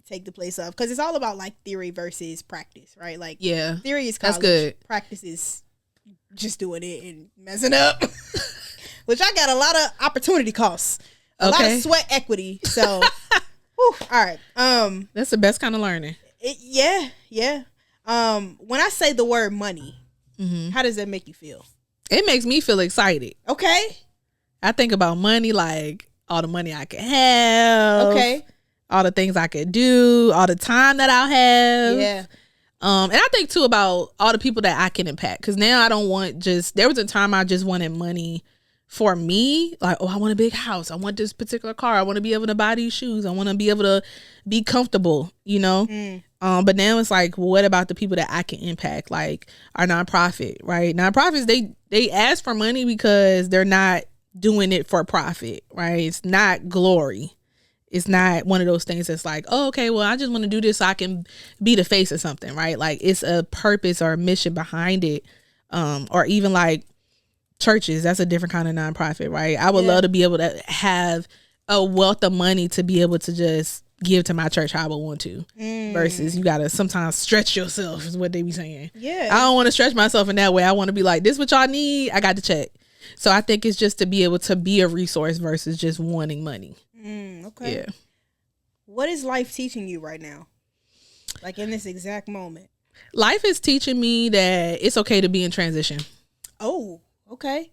take the place of, because it's all about like theory versus practice, right? Like, theory is college. That's good. Practice is just doing it and messing up, which I got a lot of opportunity costs, a lot of sweat equity. So, whew, all right. That's the best kind of learning. Yeah. When I say the word money, how does that make you feel? It makes me feel excited. Okay. I think about money, like all the money I could have. Okay. All the things I could do, all the time that I'll have. Yeah. And I think too about all the people that I can impact. Because now I don't want there was a time I just wanted money for me. Like, I want a big house. I want this particular car. I want to be able to buy these shoes. I want to be able to be comfortable, But now it's like, well, what about the people that I can impact? Like our nonprofit, right? Nonprofits, they ask for money because they're not doing it for profit, right? It's not glory. It's not one of those things that's like, oh, okay, well, I just want to do this so I can be the face of something, right? Like, it's a purpose or a mission behind it. Or even like churches, that's a different kind of nonprofit, right? I would love to be able to have a wealth of money to be able to just give to my church how I would want to, versus you gotta sometimes stretch yourself, is what they be saying. Yeah, I don't want to stretch myself in that way. I want to be like, this what y'all need, I got the check. So I think it's just to be able to be a resource versus just wanting money. Okay. Yeah. What is life teaching you right now, like in this exact moment? Life is teaching me that it's okay to be in transition. Oh, okay.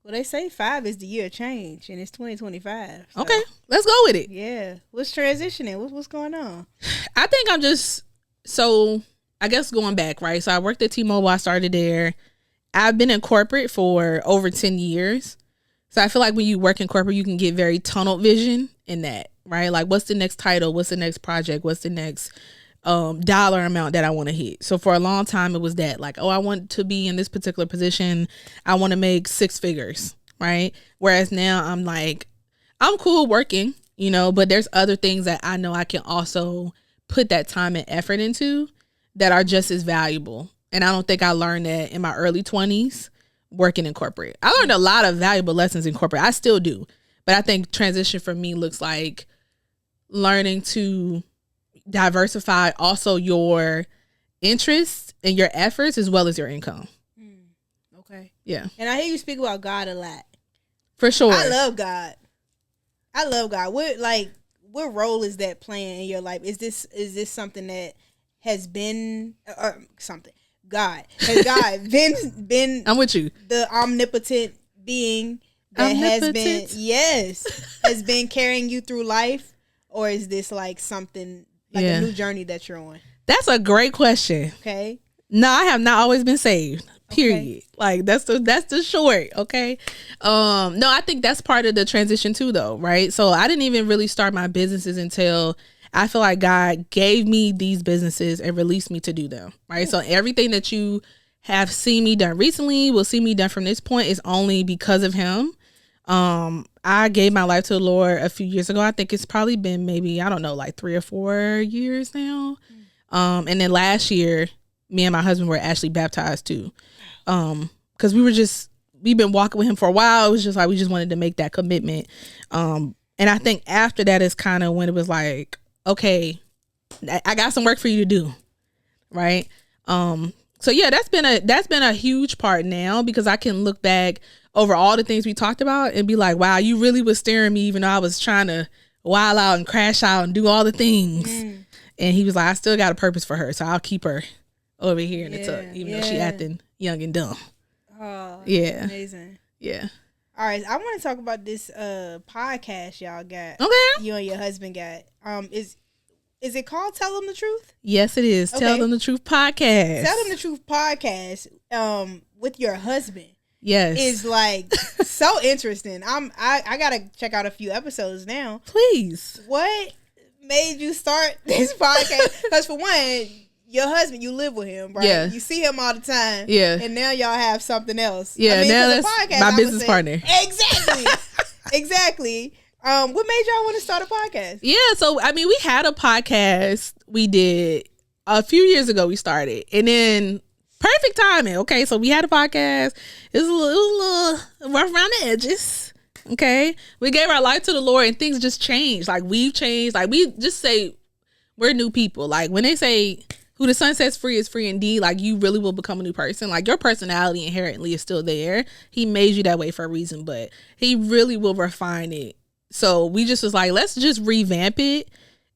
Well, they say 5 is the year of change, and it's 2025. So. Okay, let's go with it. Yeah. What's transitioning? What's going on? I think I'm just, so I guess going back, right? So I worked at T-Mobile. I started there. I've been in corporate for over 10 years. So I feel like when you work in corporate, you can get very tunnel vision in that, right? Like, what's the next title? What's the next project? What's the next dollar amount that I want to hit? So for a long time, it was that, like, oh, I want to be in this particular position. I want to make 6 figures, right? Whereas now I'm like, I'm cool working, you know, but there's other things that I know I can also put that time and effort into that are just as valuable. And I don't think I learned that in my early 20s working in corporate. I learned a lot of valuable lessons in corporate. I still do. But I think transition for me looks like learning to diversify also your interests and your efforts as well as your income. Okay. Yeah. And I hear you speak about God a lot. For sure. I love God. What role is that playing in your life? Is this something that has been something? God. Has God been I'm with you. The omnipotent being that has been carrying you through life? Or is this like something like a new journey that you're on? That's a great question. Okay. No, I have not always been saved. Period. Okay. Like that's the short. Okay. No, I think that's part of the transition too, though, right? So I didn't even really start my businesses until I feel like God gave me these businesses and released me to do them, right? So everything that you have seen me done recently, will see me done from this point, is only because of Him. I gave my life to the Lord a few years ago. I think it's probably been maybe, I don't know, like 3 or 4 years now. And then last year, me and my husband were actually baptized too. Because we've been walking with Him for a while. It was just like, we just wanted to make that commitment. And I think after that is kind of when it was like, okay, I got some work for you to do. Right. So yeah, that's been a huge part now, because I can look back over all the things we talked about and be like, wow, you really was steering me, even though I was trying to wild out and crash out and do all the things. And He was like, I still got a purpose for her, so I'll keep her over here in the tuck, even though she acting young and dumb. Oh, yeah, amazing. Yeah. All right, I want to talk about this podcast y'all got. Okay. You and your husband got. Is it called Tell Them the Truth? Yes, it is. Okay. Tell Them the Truth podcast. Tell Them the Truth podcast with your husband. Yes. Is like so interesting. I gotta check out a few episodes now. Please. What made you start this podcast? Because for one, your husband, you live with him, right? Yeah. You see him all the time. Yeah. And now y'all have something else. Yeah, now that's podcast, my business partner. Exactly. Exactly. What made y'all want to start a podcast? Yeah, so I mean, we had a podcast we did a few years ago. We started, and then perfect timing. Okay, so we had a podcast. It was a little rough around the edges. Okay, we gave our life to the Lord, and things just changed. Like, we've changed. Like, we just say we're new people. Like, when they say who the Son sets free is free indeed, like, you really will become a new person. Like, your personality inherently is still there. He made you that way for a reason, but He really will refine it. So we just was like, let's just revamp it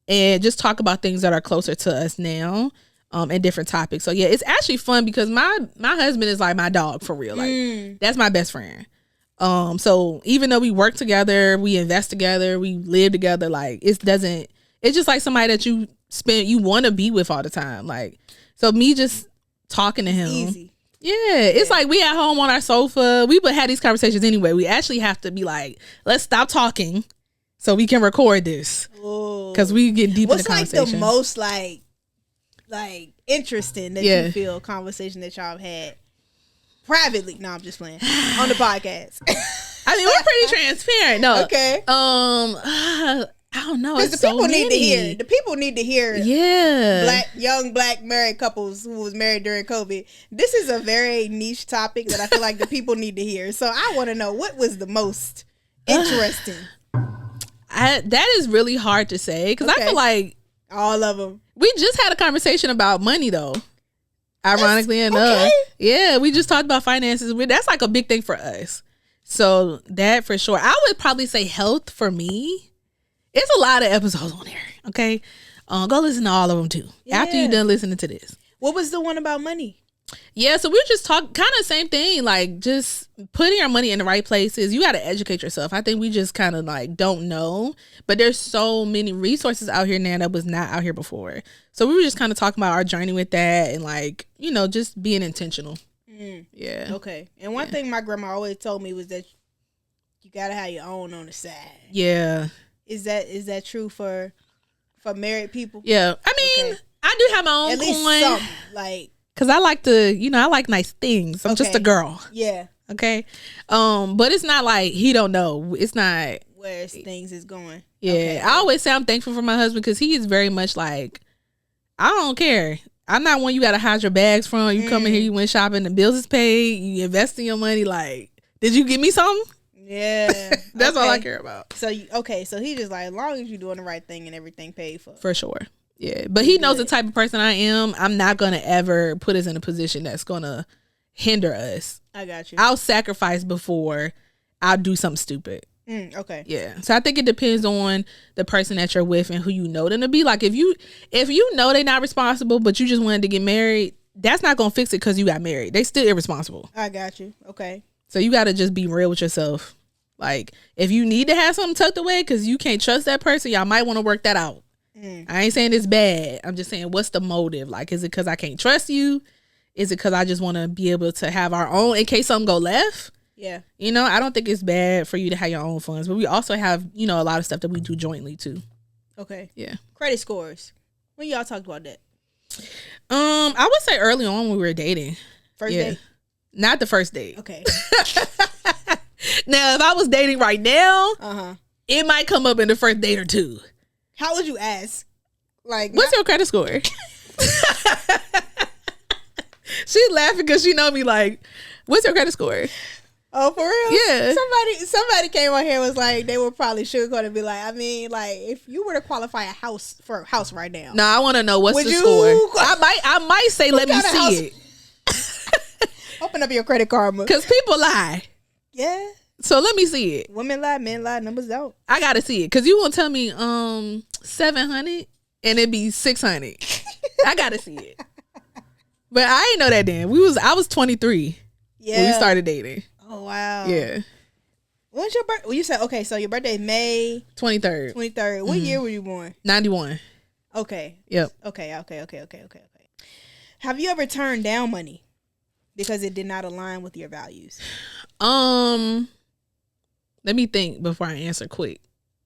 and just talk about things that are closer to us now, and different topics. So yeah, it's actually fun because my husband is like my dog for real. Like, that's my best friend. So even though we work together, we invest together, we live together, like, it's just like somebody that you want to be with all the time. Like, so me just talking to him. Easy. Yeah, it's like we at home on our sofa. We would have these conversations anyway. We actually have to be like, let's stop talking so we can record this, because we get deep in the conversation. What's like the most like interesting that you feel conversation that y'all have had privately? No, I'm just playing. On the podcast. I mean, we're pretty transparent. No, okay. I don't know. Because the people need to hear. The people need to hear. Yeah. Young black married couples who was married during COVID. This is a very niche topic that I feel like the people need to hear. So I want to know, what was the most interesting? That is really hard to say, because I feel like all of them. We just had a conversation about money, though. Ironically enough, yeah, we just talked about finances. That's like a big thing for us. So that for sure. I would probably say health for me. It's a lot of episodes on there. Okay, go listen to all of them too. Yeah. After you're done listening to this. What was the one about money? Yeah, so we were just talking kind of same thing, like just putting your money in the right places. You got to educate yourself. I think we just kind of like don't know, but there's so many resources out here now that was not out here before. So we were just kind of talking about our journey with that and like, you know, just being intentional. Yeah. Okay. And one thing my grandma always told me was that you got to have your own on the side. Yeah. Is that true for married people? Yeah. I mean, I do have my own At least coin. something, like. Cause I like to, you know, I like nice things. I'm just a girl. Yeah. Okay. But it's not like he don't know. It's not where things is going. Yeah. Okay. I always say I'm thankful for my husband because he is very much like, I don't care. I'm not one you gotta hide your bags from. You come in here, you went shopping, the bills is paid, you invest in your money. Like, did you give me something? Yeah. That's all I care about. So he just like, as long as you're doing the right thing and everything paid for. For sure. Yeah, but he knows the type of person I am. I'm not going to ever put us in a position that's going to hinder us. I got you. I'll sacrifice before I'll do something stupid. Okay. Yeah. So I think it depends on the person that you're with and who you know them to be. Like if you know they're not responsible, but you just wanted to get married, that's not going to fix it because you got married. They still irresponsible. I got you. Okay. So you got to just be real with yourself. Like if you need to have something tucked away because you can't trust that person, y'all might want to work that out. I ain't saying it's bad. I'm just saying, what's the motive? Like, is it because I can't trust you? Is it because I just want to be able to have our own in case something go left? Yeah. You know, I don't think it's bad for you to have your own funds, but we also have, you know, a lot of stuff that we do jointly too. Okay. Yeah. Credit scores. When y'all talked about that? I would say early on when we were dating. First date? Not the first date. Okay. Now, if I was dating right now, it might come up in the first date or two. How would you ask? Like, what's your credit score? She's laughing because she know me. Like, what's your credit score? Oh, for real? Yeah. Somebody came on here and was like, they were probably sugarcoating and be like, I mean, like, if you were to qualify a house right now. No, I want to know what's the score. I might say, let me see it. Open up your credit card, because people lie. Yeah. So let me see it. Women lie, men lie, numbers don't. I gotta see it because you won't tell me 700 and it be 600. I gotta see it. But I ain't know that then. I was 23 when we started dating. Oh wow. Yeah. When's your birthday? Well, you said okay. So your birthday is May 23rd. 23rd. What year were you born? 91. Okay. Yep. Okay. Have you ever turned down money because it did not align with your values? Let me think before I answer quick,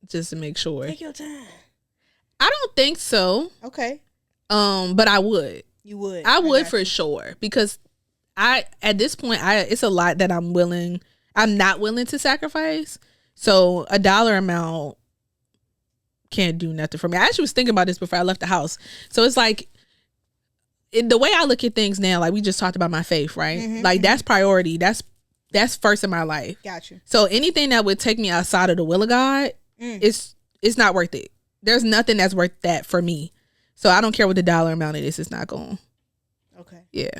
just to make sure. Take your time. I don't think so. Okay. But I would. You would. I would for sure because at this point it's a lot that I'm not willing to sacrifice. So a dollar amount can't do nothing for me. I actually was thinking about this before I left the house. So it's like the way I look at things now, like we just talked about my faith, right? Like that's priority. That's first in my life. Gotcha. So anything that would take me outside of the will of God, it's not worth it. There's nothing that's worth that for me. So I don't care what the dollar amount it is. It's not going. Okay. Yeah.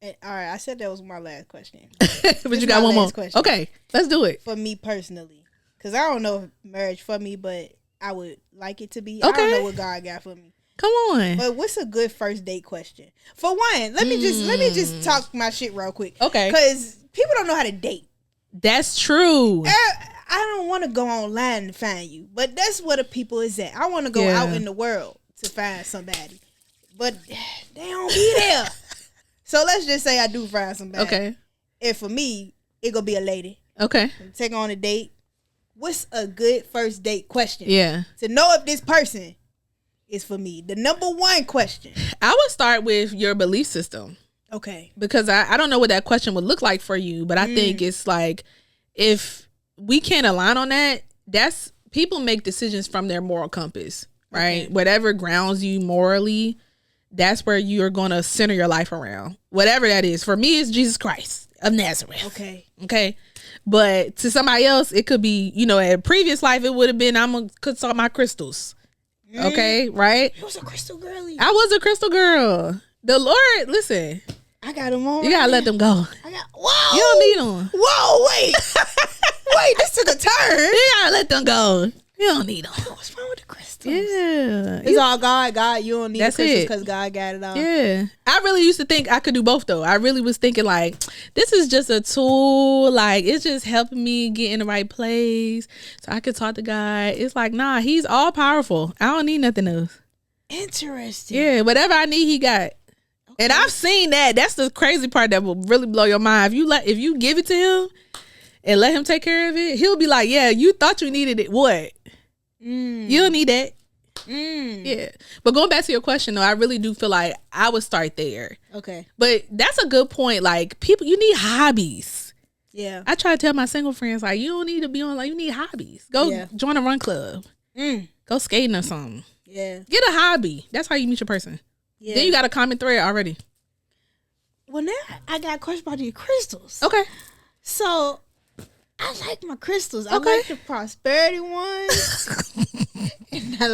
And, all right. I said that was my last question. But you got one more. Question. Okay. Let's do it. For me personally. Because I don't know if marriage for me, but I would like it to be. Okay. I don't know what God got for me. Come on. But what's a good first date question? For one, let me just talk my shit real quick. Okay. Because people don't know how to date. That's true. I don't want to go online to find you, but that's where the people is at. I want to go out in the world to find somebody, but they don't be there. So let's just say I do find somebody. Okay. And for me, it gonna be a lady. Okay. Take her on a date. What's a good first date question? Yeah. To know if this person is for me. The number one question. I would start with your belief system. Okay. Because I don't know what that question would look like for you, but I think it's like if we can't align on that, that's people make decisions from their moral compass, right? Okay. Whatever grounds you morally, that's where you're going to center your life around. Whatever that is. For me, it's Jesus Christ of Nazareth. Okay. Okay. But to somebody else, it could be, you know, in a previous life, it would have been, I'm going to consult my crystals. Okay. Right. You was a crystal girlie. I was a crystal girl. The Lord, listen. I got them on. You got to let them go. Whoa. You don't need them. Whoa, wait. Wait, this took a turn. You got to let them go. You don't need them. What's wrong with the crystals? Yeah. It's all God. God, you don't need That's the crystals it. because God got it all. Yeah. I really used to think I could do both though. I really was thinking like, this is just a tool. Like, it's just helping me get in the right place so I could talk to God. It's like, nah, he's all powerful. I don't need nothing else. Interesting. Yeah, whatever I need, he got. Okay. And I've seen that. That's the crazy part that will really blow your mind. If you give it to him and let him take care of it, he'll be like, yeah, you thought you needed it. What? You don't need that. Yeah. But going back to your question though, I really do feel like I would start there. Okay. But that's a good point. Like, people, you need hobbies. Yeah. I try to tell my single friends, like, you don't need to be on, like, you need hobbies. Go join a run club. Go skating or something. Yeah. Get a hobby. That's how you meet your person. Yeah. Then you got a common thread already. Well, now I got a question about your crystals. Okay. So, I like my crystals. I like the prosperity ones. And I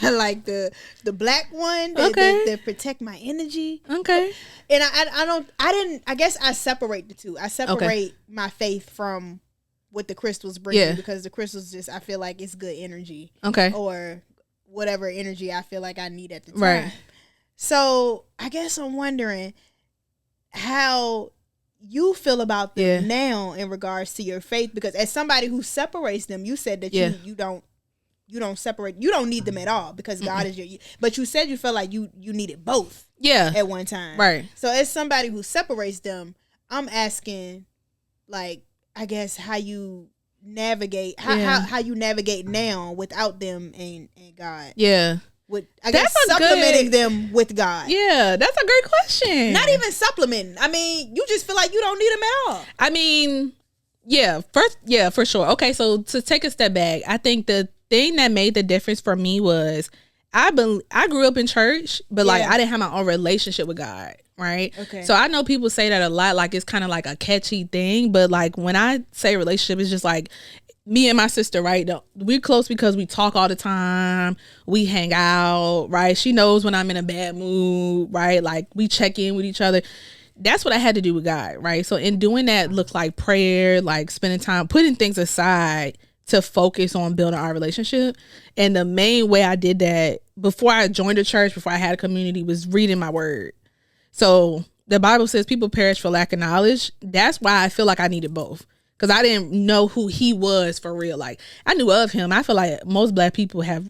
like the black one that protect my energy. Okay. And I guess I separate the two. I separate my faith from what the crystals bring me, because the crystals just, I feel like it's good energy. Okay. Or whatever energy I feel like I need at the time. Right. So I guess I'm wondering how you feel about them now in regards to your faith, because as somebody who separates them, you said that you don't separate, you don't need them at all because God is your, but you said you felt like you needed both at one time, right? So as somebody who separates them, I'm asking, like, I guess how you navigate how you navigate now without them and God. With, I guess, supplementing them with God. Yeah, that's a great question. Not even supplementing. I mean, you just feel like you don't need them at all. I mean, for sure. Okay, so to take a step back, I think the thing that made the difference for me was I grew up in church, but like I didn't have my own relationship with God, right? Okay. So I know people say that a lot, like it's kind of like a catchy thing, but like when I say relationship, it's just like me and my sister, right? We're close because we talk all the time. We hang out, right? She knows when I'm in a bad mood, right? Like we check in with each other. That's what I had to do with God, right? So in doing that looked like prayer, like spending time, putting things aside to focus on building our relationship. And the main way I did that before I joined the church, before I had a community, was reading my word. So the Bible says people perish for lack of knowledge. That's why I feel like I needed both. Because I didn't know who he was for real. Like, I knew of him. I feel like most black people have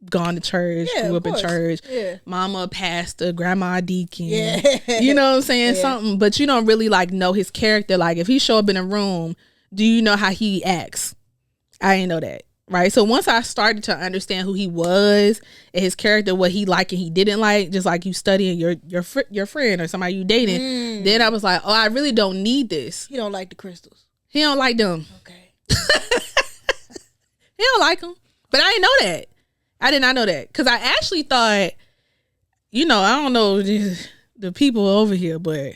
gone to church, grew up in church. Yeah. Mama, pastor, grandma, deacon. Yeah. You know what I'm saying? Something. But you don't really, like, know his character. Like, if he show up in a room, do you know how he acts? I didn't know that. Right? So once I started to understand who he was and his character, what he liked and he didn't like, just like you studying your friend or somebody you dating, then I was like, oh, I really don't need this. You don't like the crystals. He don't like them. Okay. He don't like them. But I didn't know that. I did not know that. Because I actually thought, I don't know the people over here, but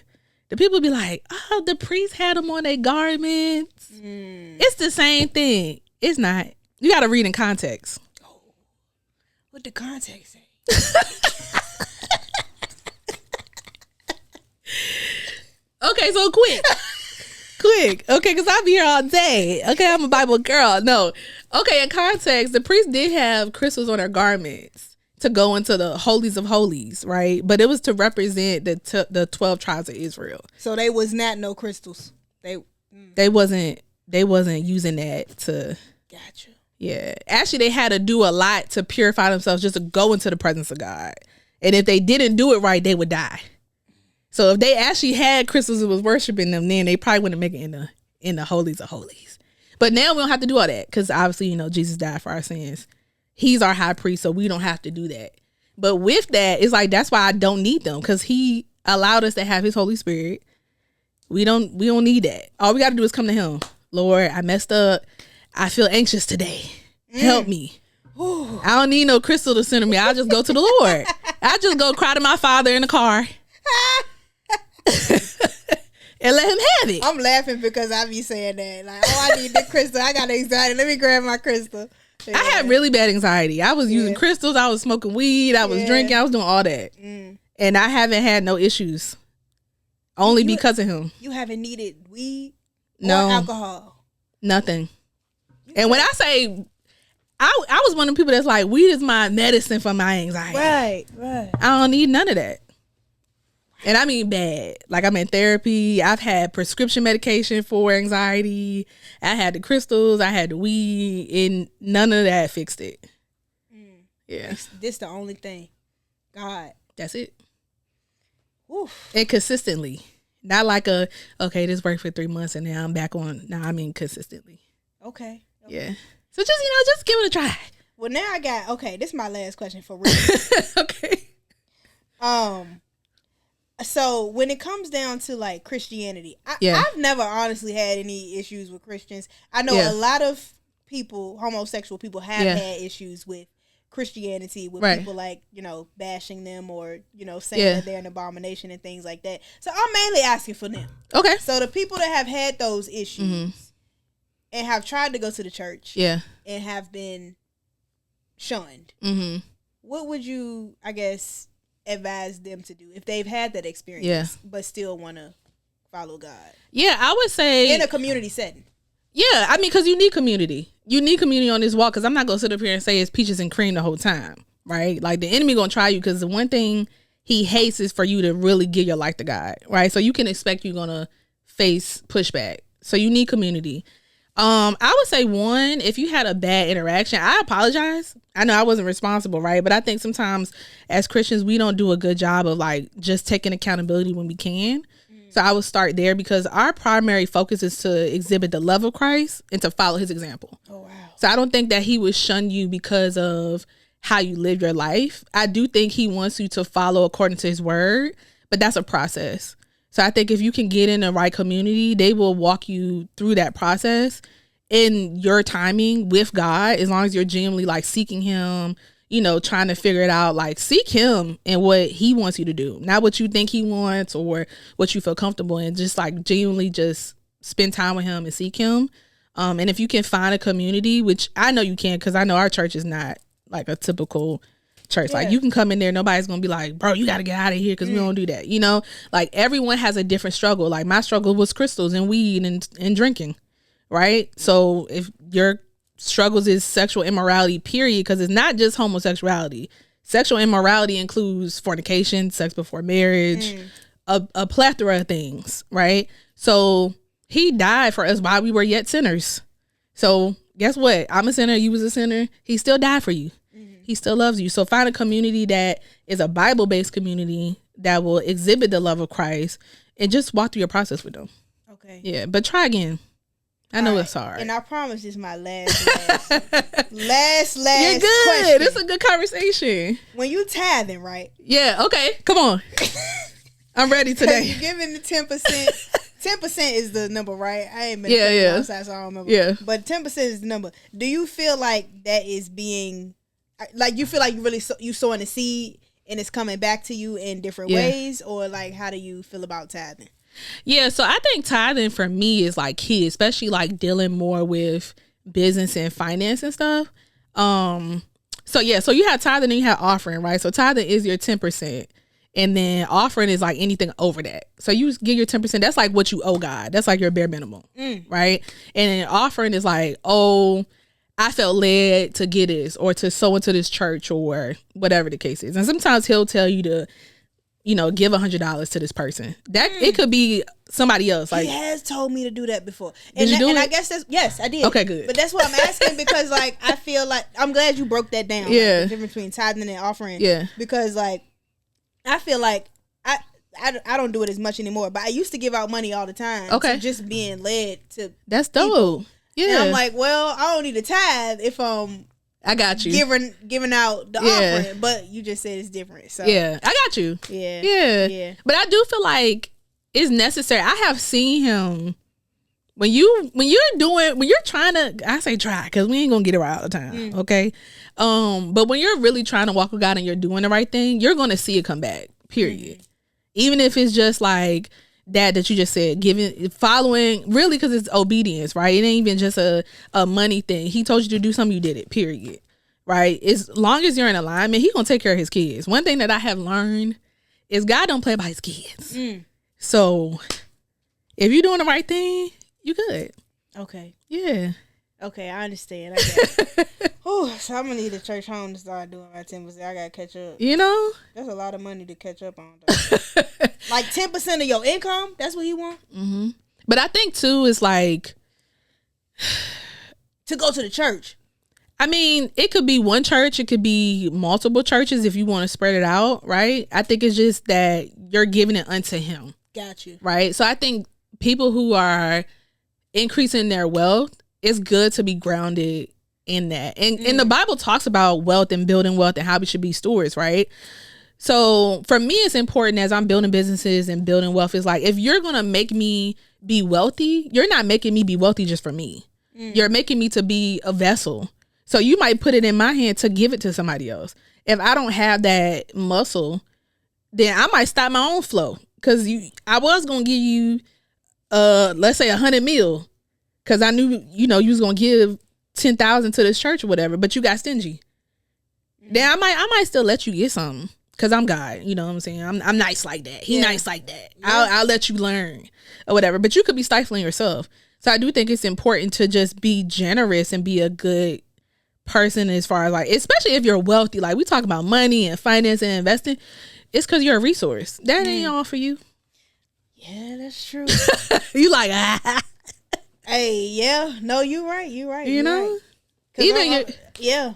the people be like, oh, the priest had them on their garments. It's the same thing. It's not. You got to read in context. Oh. What the context say? Okay, so quick. Okay, because I'll be here all day. Okay, I'm a Bible girl. No. Okay, in context, the priest did have crystals on their garments to go into the holies of holies, right? But it was to represent the 12 tribes of Israel. So they was not no crystals. They wasn't using that to. Gotcha. Yeah. Actually, they had to do a lot to purify themselves just to go into the presence of God. And if they didn't do it right, they would die. So if they actually had crystals and was worshiping them, then they probably wouldn't make it in the holies of holies. But now we don't have to do all that because obviously, Jesus died for our sins. He's our high priest, so we don't have to do that. But with that, it's like, that's why I don't need them, because he allowed us to have his Holy Spirit. We don't need that. All we got to do is come to him. Lord, I messed up. I feel anxious today. Help me. Ooh. I don't need no crystal to center me. I'll just go to the Lord. I just go cry to my father in the car. And let him have it. I'm laughing because I be saying that. Like, oh, I need the crystal. I got anxiety. Let me grab my crystal. Yeah. I had really bad anxiety. I was using crystals. I was smoking weed. I was drinking. I was doing all that. And I haven't had no issues. Only because of him. You haven't needed weed or alcohol? Nothing. And when I say I was one of the people that's like, weed is my medicine for my anxiety. Right. I don't need none of that. And I mean bad. Like, I'm in therapy. I've had prescription medication for anxiety. I had the crystals. I had the weed. And none of that fixed it. Yeah. This the only thing. God. That's it. Oof. And consistently. Not like this worked for 3 months and now I'm back on. No, I mean consistently. Okay. Yeah. So just give it a try. Well, now I got, this is my last question for real. Okay. So when it comes down to like Christianity, I've never honestly had any issues with Christians. I know a lot of people, homosexual people, have had issues with Christianity, with people like, bashing them or, saying that they're an abomination and things like that. So I'm mainly asking for them. Okay. So the people that have had those issues and have tried to go to the church and have been shunned, what would you, I guess, advise them to do if they've had that experience but still want to follow God? Yeah, I would say in a community setting. Yeah, I mean, because you need community. You need community on this walk, because I'm not going to sit up here and say it's peaches and cream the whole time, right? Like, the enemy going to try you, because the one thing he hates is for you to really give your life to God, right? So you can expect you're going to face pushback. So you need community. I would say, one, if you had a bad interaction, I apologize. I know I wasn't responsible, right? But I think sometimes as Christians, we don't do a good job of like just taking accountability when we can. So I would start there, because our primary focus is to exhibit the love of Christ and to follow his example. Oh, wow. So I don't think that he would shun you because of how you live your life. I do think he wants you to follow according to his word, but that's a process. So I think if you can get in the right community, they will walk you through that process in your timing with God, as long as you're genuinely like seeking him, trying to figure it out. Like, seek him and what he wants you to do, not what you think he wants or what you feel comfortable in. Just like genuinely just spend time with him and seek him. And if you can find a community, which I know you can, because I know our church is not like a typical church. Like, you can come in there, nobody's gonna be like, bro, you gotta get out of here, because we don't do that. Like, everyone has a different struggle. Like, my struggle was crystals and weed and drinking, right? So if your struggles is sexual immorality, period, because it's not just homosexuality. Sexual immorality includes fornication, sex before marriage, a plethora of things, right? So he died for us while we were yet sinners. So guess what? I'm a sinner, you was a sinner. He still died for you. He still loves you. So find a community that is a Bible-based community that will exhibit the love of Christ, and just walk through your process with them. Okay. Yeah, but try again. I know it's hard. And I promise this is my last You're good. Question. It's a good conversation. When you tithing, right? Yeah, okay. Come on. I'm ready today. You're giving the 10%. 10% is the number, right? I ain't been outside, so I don't remember. Yeah. But 10% is the number. Do you feel like that is being... Like, you feel like you sowing a seed and it's coming back to you in different ways? Or like, how do you feel about tithing? Yeah, so I think tithing for me is like key, especially like dealing more with business and finance and stuff. So you have tithing and you have offering, right? So tithing is your 10%. And then offering is like anything over that. So you give your 10%. That's like what you owe God. That's like your bare minimum, right? And then offering is like, I felt led to get this, or to sow into this church, or whatever the case is. And sometimes he'll tell you to, give $100 to this person. That it could be somebody else. Like, he has told me to do that before. Did you do it? I guess yes, I did. Okay, good. But that's what I'm asking, because like, I feel like, I'm glad you broke that down. Yeah. Like, the difference between tithing and offering. Yeah. Because like, I feel like I don't do it as much anymore, but I used to give out money all the time. Okay. So just being led to. That's dope. People. Yeah. And I'm like, well, I don't need a tithe if I got you. Giving out the offering, but you just said it's different. So yeah, I got you. Yeah. But I do feel like it's necessary. I have seen him when you're trying to. I say try, because we ain't gonna get it right all the time. Okay. But when you're really trying to walk with God and you're doing the right thing, you're gonna see it come back. Period. Even if it's just like that you just said, following, really, because it's obedience, right? It ain't even just a money thing. He told you to do something, you did it, period, right? As long as you're in alignment, he gonna take care of his kids. One thing that I have learned is God don't play by his kids. So if you're doing the right thing, you good. Okay. Yeah. Okay, I understand. I get it. Ooh, so I'm gonna need a church home to start doing my 10%. I gotta catch up. You know, that's a lot of money to catch up on. Like 10% of your income. That's what he want. Mm-hmm. But I think too is like to go to the church. I mean, it could be one church. It could be multiple churches if you want to spread it out, right? I think it's just that you're giving it unto him. Got you. Right? So I think people who are increasing their wealth, it's good to be grounded in that. And the Bible talks about wealth and building wealth and how we should be stewards, right? So for me, it's important as I'm building businesses and building wealth. Is like, if you're going to make me be wealthy, you're not making me be wealthy just for me. You're making me to be a vessel. So you might put it in my hand to give it to somebody else. If I don't have that muscle, then I might stop my own flow. Cause I was going to give you, let's say 100 mil. Cause I knew, you was going to give 10,000 to this church or whatever, but you got stingy. Then I might still let you get something. Cause I'm God, you know what I'm saying? I'm nice like that. He nice like that. Yeah. I'll let you learn or whatever, but you could be stifling yourself. So I do think it's important to just be generous and be a good person as far as like, especially if you're wealthy. Like we talk about money and finance and investing. It's because you're a resource. That ain't all for you. Yeah, that's true. You like, Hey, yeah. No, you're right. You're right. You know? Right. Even yeah.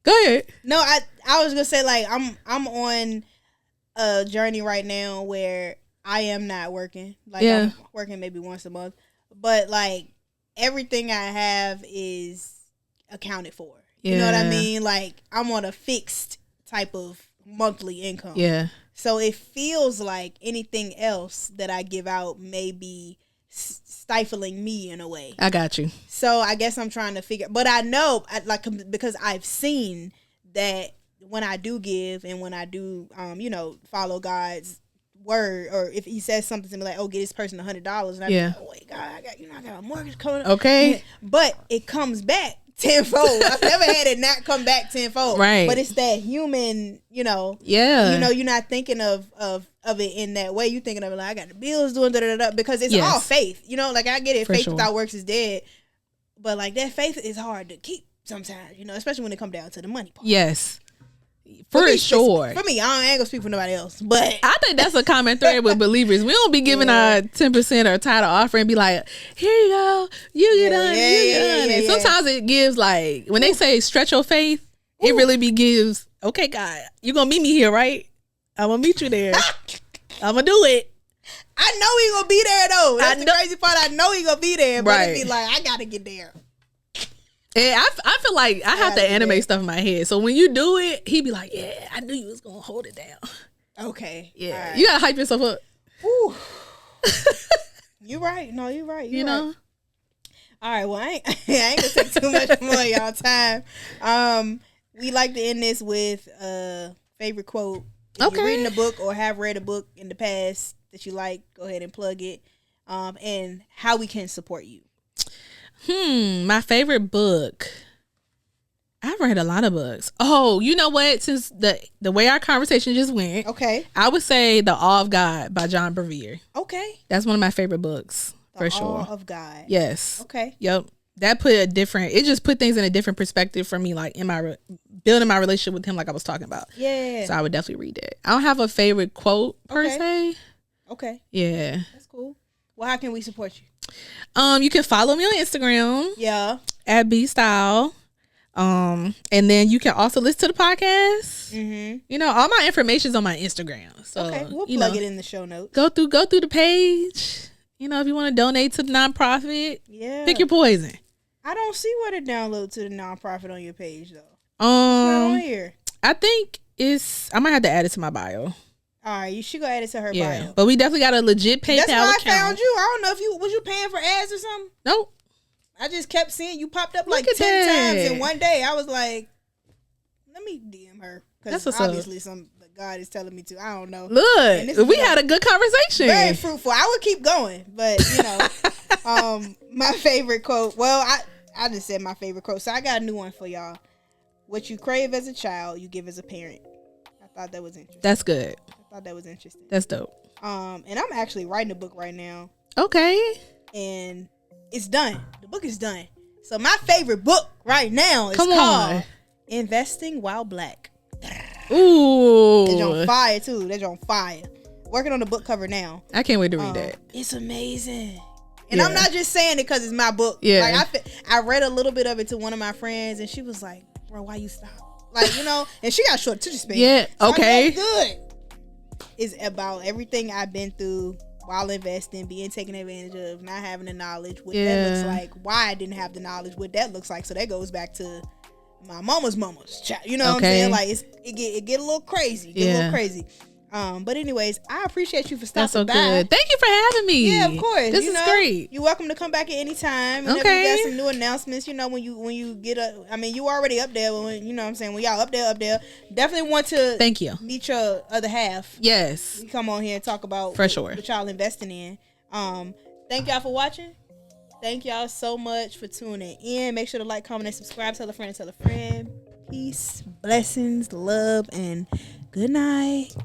Go ahead. No, I was gonna say like I'm on a journey right now where I am not working. Like I'm working maybe once a month. But like everything I have is accounted for. You know what I mean? Like I'm on a fixed type of monthly income. Yeah. So it feels like anything else that I give out may be stifling me in a way. I got you. So I guess I'm trying to figure, but I know because I've seen that when I do give and when I do, follow God's word, or if he says something to me like, oh, get this person $100, and I be like, oh wait, God, I got a mortgage coming up. Okay. But it comes back tenfold. I've never had it not come back tenfold. Right. But it's that human, you're not thinking of it in that way. You're thinking of it like, I got the bills doing because it's all faith. Like I get it. Faith without works is dead. But like that faith is hard to keep sometimes, especially when it comes down to the money part. Yes. For sure. For me, I ain't gonna speak for nobody else. But I think that's a common thread with believers. We don't be giving our 10% or title offering and be like, here you go, you get on it. Sometimes it gives like, when they say stretch your faith, it really gives, okay, God, you gonna meet me here, right? I'm gonna meet you there. I'm gonna do it. I know he gonna be there though. That's the crazy part. I know he gonna be there, but it be like, I gotta get there. And I feel like I have to animate stuff in my head. So when you do it, he be like, yeah, I knew you was going to hold it down. Okay. Yeah. Right. You got to hype yourself up. Ooh. You're right. No, you're right. You know? All right. Well, I ain't going to take too much more of y'all time. We like to end this with a favorite quote. If you're reading a book or have read a book in the past that you like, go ahead and plug it. And how we can support you. My favorite book. I've read a lot of books. Oh, you know what? Since the way our conversation just went, I would say The Awe of God by John Bevere. Okay. That's one of my favorite books for sure. The Awe of God. Yes. Okay. Yep. That it just put things in a different perspective for me, like in my building my relationship with him, like I was talking about. Yeah. So I would definitely read that. I don't have a favorite quote per se. Okay. Yeah. That's cool. Well, how can we support you? You can follow me on Instagram. Yeah. At B.Style. And then you can also listen to the podcast. Mm-hmm. All my information is on my Instagram. So we'll plug it in the show notes. Go through the page. If you want to donate to the nonprofit, pick your poison. I don't see where to download to the nonprofit on your page though. It's not on here. I think I might have to add it to my bio. All right, you should go add it to her bio. But we definitely got a legit PayPal account. That's why I found you. I don't know if was you paying for ads or something? Nope. I just kept seeing you popped up like 10 times in one day. I was like, let me DM her. Because obviously God is telling me to. I don't know. Look, we had a good conversation. Very fruitful. I would keep going. But, my favorite quote. Well, I just said my favorite quote. So I got a new one for y'all. What you crave as a child, you give as a parent. I thought that was interesting. That's good. I thought that was interesting. That's dope. And I'm actually writing a book right now. Okay. And it's done. The book is done. So my favorite book right now is called Investing While Black. Ooh. They're on fire too. They're on fire. Working on the book cover now. I can't wait to read that. It's amazing. And I'm not just saying it because it's my book. Yeah. Like I read a little bit of it to one of my friends, and she was like, "Bro, why you stop?" Like, you know, and she got short attention span. Yeah. So Okay. Good. It's about everything I've been through while investing, being taken advantage of, not having the knowledge, what that looks like, why I didn't have the knowledge, what that looks like. So that goes back to my mama's child. You know what I'm saying? Like it get a little crazy. Get a little crazy. But anyways, I appreciate you for stopping That's so by. good. Thank you for having me. Yeah, of course. This is great. You're welcome to come back at any time. Whenever you got some new announcements, you know, when you get I mean, you already up there. When, you know what I'm saying? When y'all up there. Definitely want to thank you. Meet your other half. Yes. You come on here and talk about for sure what y'all investing in. Thank y'all for watching. Thank y'all so much for tuning in. Make sure to like, comment, and subscribe. Tell a friend and tell a friend. Peace, blessings, love, and good night.